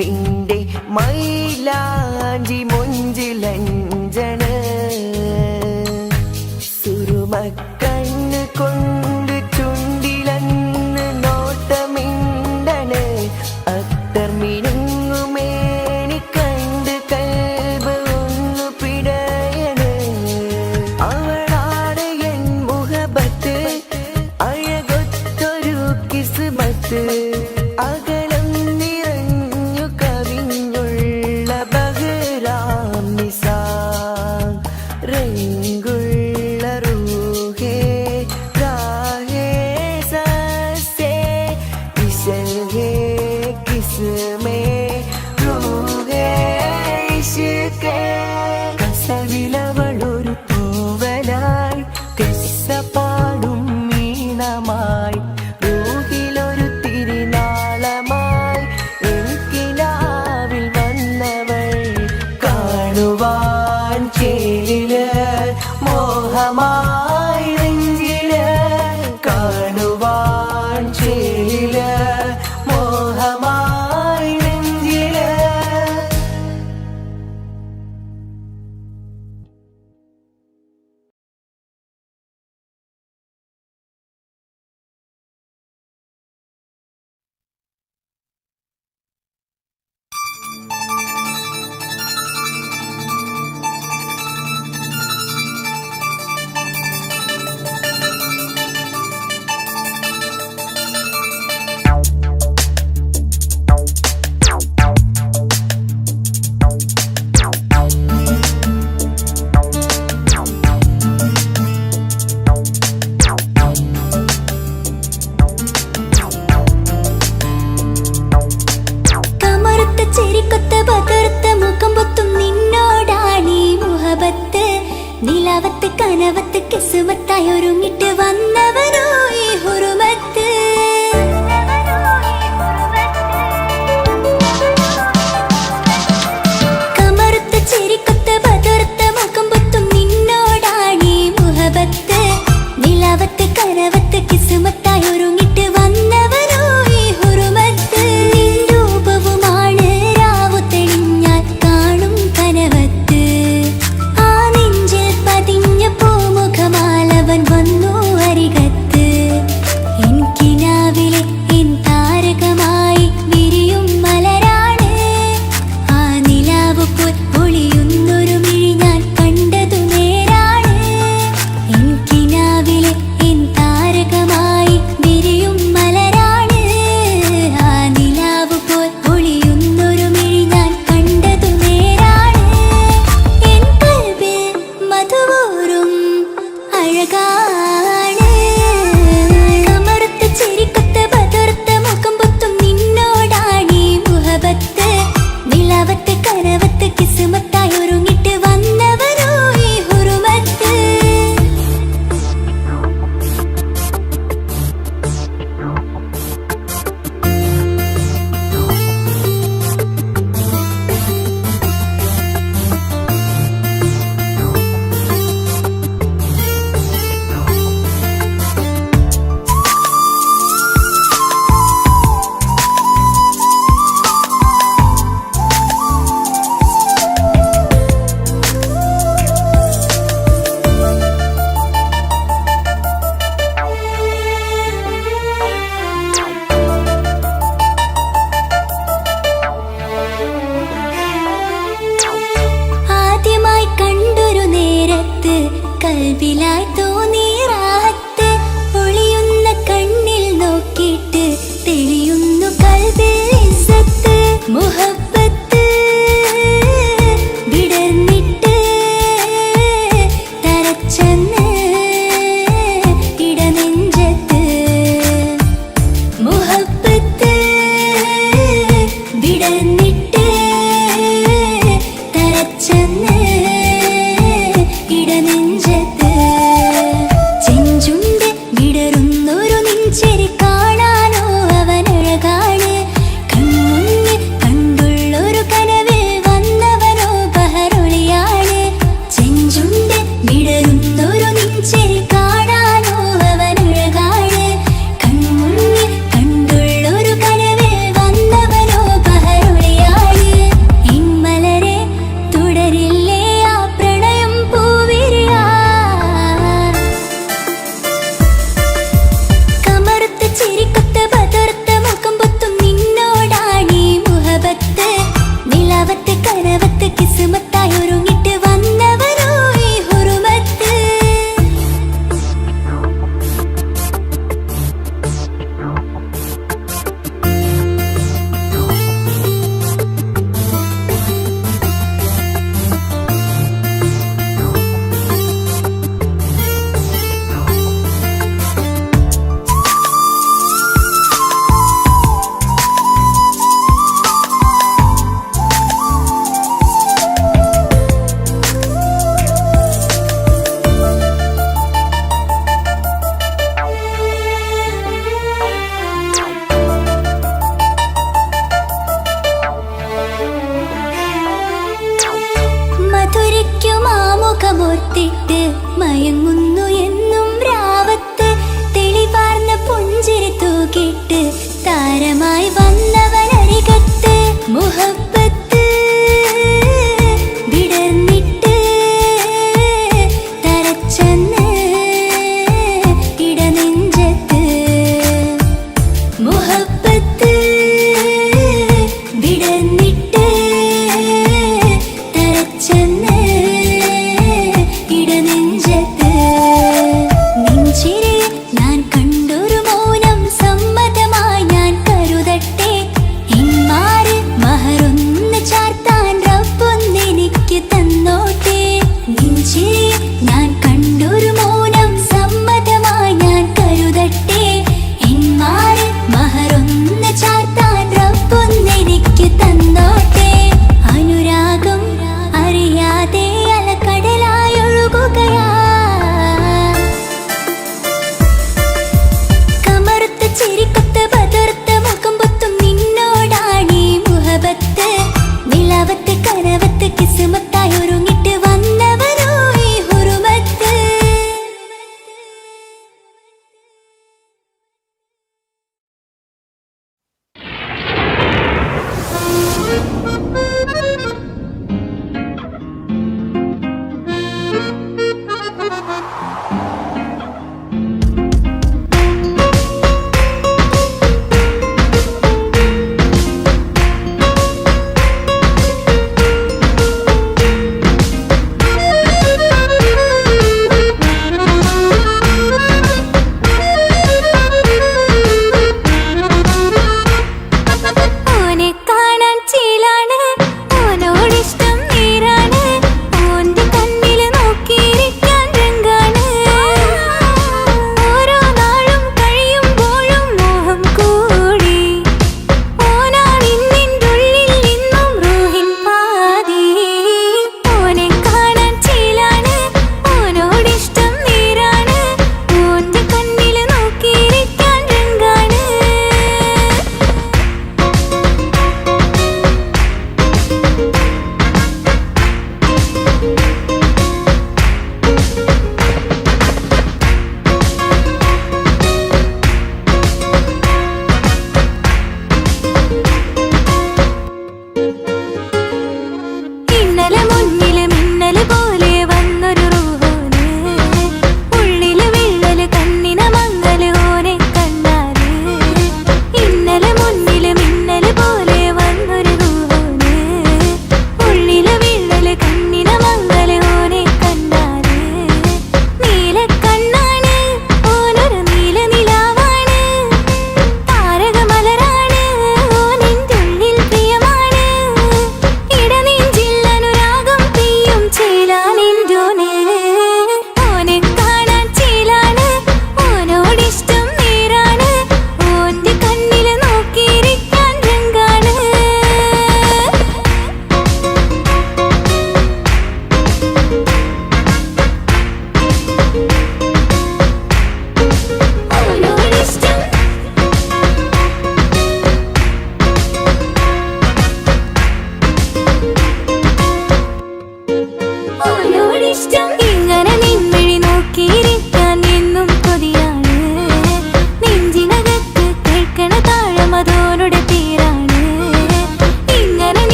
നിന്റെ മൈലാഞ്ചി മുഞ്ചിലഞ്ചണ സുറുമക്കണ്ണ് കൊണ്ട് ചുണ്ടിലന്ന് നോട്ടമിണ്ടണ് അത്തർ മിനുങ്ങുമേനി കണ്ട് കൽബ് ഒന്നു പിടയണ് അവളാണ് എൻ മുഹബത്ത് അഴകൊത്തൊരു കിസ്മത്ത് അകലം നിറഞ്ഞു കവിഞ്ഞുള്ള ബഹ്റാം നിസാ രംഗുള്ള റൂഹേ മോഹമായി നെഞ്ചില് കാണുവാൻ ചേലില് മോഹമായി നെഞ്ചില്. നിലാവത്ത് കനവത്ത് കിസ്മത്തായി ഒരുങ്ങിട്ട് വന്നവനോ ഈ ഹുറുമത്ത്. കമറുത്ത ചെരിക്കൊത്ത ബദർത്ത മുഖം പൊത്തും നിന്നോടാണീ മുഹബത്ത്. നിലാവത്ത് കനവത്ത് കിസ്മത്തായി ഒരുങ്ങിട്ട് വന്നവനോ ഈ ഹുറുമത്ത്. നിൻ രൂപവുമാണ് രാവു തെളിഞ്ഞാൽ കാണും കനവത്ത്. പൂമുഖമാലവൻ വന്നു അരികത്ത്. എൻ കിനാവിലെ എൻ താരകമായി വിരിയും മലരാണ്. ആ നിലാവ് പോൽ ഒളിയുന്നൊരു മിഴി ഞാൻ കണ്ടതു നേരാണ്. എൻ കിനാവിലെ എൻ താരകമായി വിരിയും മലരാണ്. ആ നിലാവ് പോൽ ഒളിയുന്നൊരു മിഴി ഞാൻ കണ്ടതു നേരാണ്. എൻ കൽബിൽ മധുവൂറും അഴകാണ്. കമറുത്ത ചിരിക്കൊത്ത ബദർത്ത മുഖം പൊത്തും നിന്നോടാണീ മുഹബത്ത്. നിലാവത്ത് കനവത്ത് കിസ്മത്തായി ഒരുങ്ങിട്ട് വന്നവനോ ഈ ഹുറുമത്ത്. ആദ്യമായി കണ്ടൊരു നേരത്ത് കൽബിലായി തോന്നി റാഹത്ത്. ഒളിയുന്ന കണ്ണിൽ നോക്കിയിട്ട് തെളിയുന്നു കൽബിൽ ഇസ്സത്ത്. മുഹബ്ബത്ത് വിടർന്നിട്ട് തരച്ചെന്ന് ഇടനെഞ്ചത്ത്. മുഹബ്ബത്ത് വിടർന്നിട്ട് തരച്ചെന്ന് ഇടനെഞ്ചത്ത്.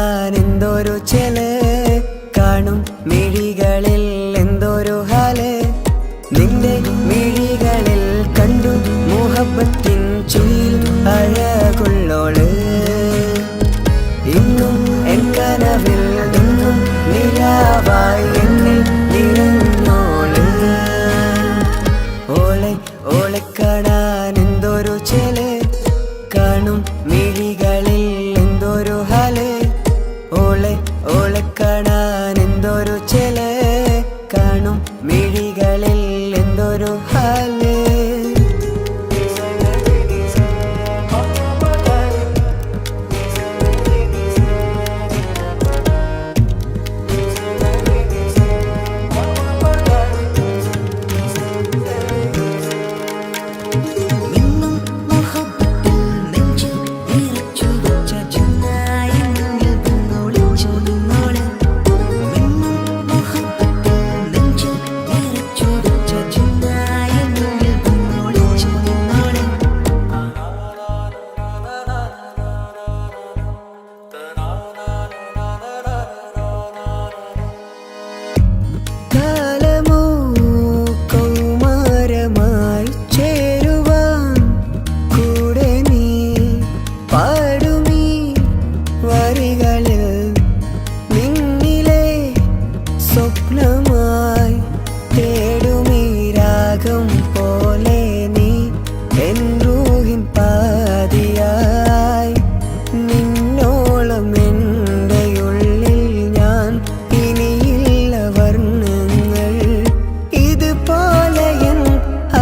കാണാൻ എന്തൊരു ചെല്, കാണും മിഴികളിൽ എന്തൊരു ഹാല്. നിന്റെ മിഴികളിൽ കണ്ടു മുഹബത്തിൻ ചുയിൽ അഴകുള്ളോള്. ഇന്നും എൻ കനവിൽ നിന്നും നിലാവായി എന്നിൽ നിറഞ്ഞോള്. ഓളെ ഓളെ കാണാൻ എന്തൊരു ചെല്, കാണും മിഴികളിൽ എന്തൊരു ഹാല്. ഓളെ ഓളെ കാണാൻ എന്തൊരു ചെല്, കാണും മിഴികളിൽ എന്തൊരു ഹാല്. സ്വപ്നമായി തേടുമീ രാഗം പോലെ നീ എൻ റൂഹിൻ പാതിയായി. നിന്നോളം എൻ്റെ ഉള്ളിൽ ഞാൻ ഇനിയില്ല വർണ്ണങ്ങൾ. ഇതുപോലെ എൻ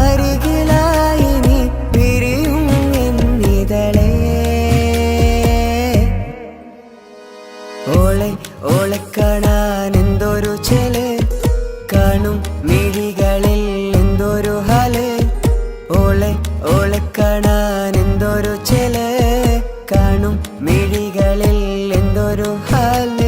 അരികിലായി നീ വിരിയും എന്നിതളേ. ഓളെ ഓളെ കാണാൻ എന്തൊരു ചെല്, കാണും മിഴികളിൽ എന്തൊരു ഹാല്. ഓളെ ഓളെ കാണാൻ എന്തൊരു ചെല്, കാണും മിഴികളിൽ എന്തൊരു ഹാല്.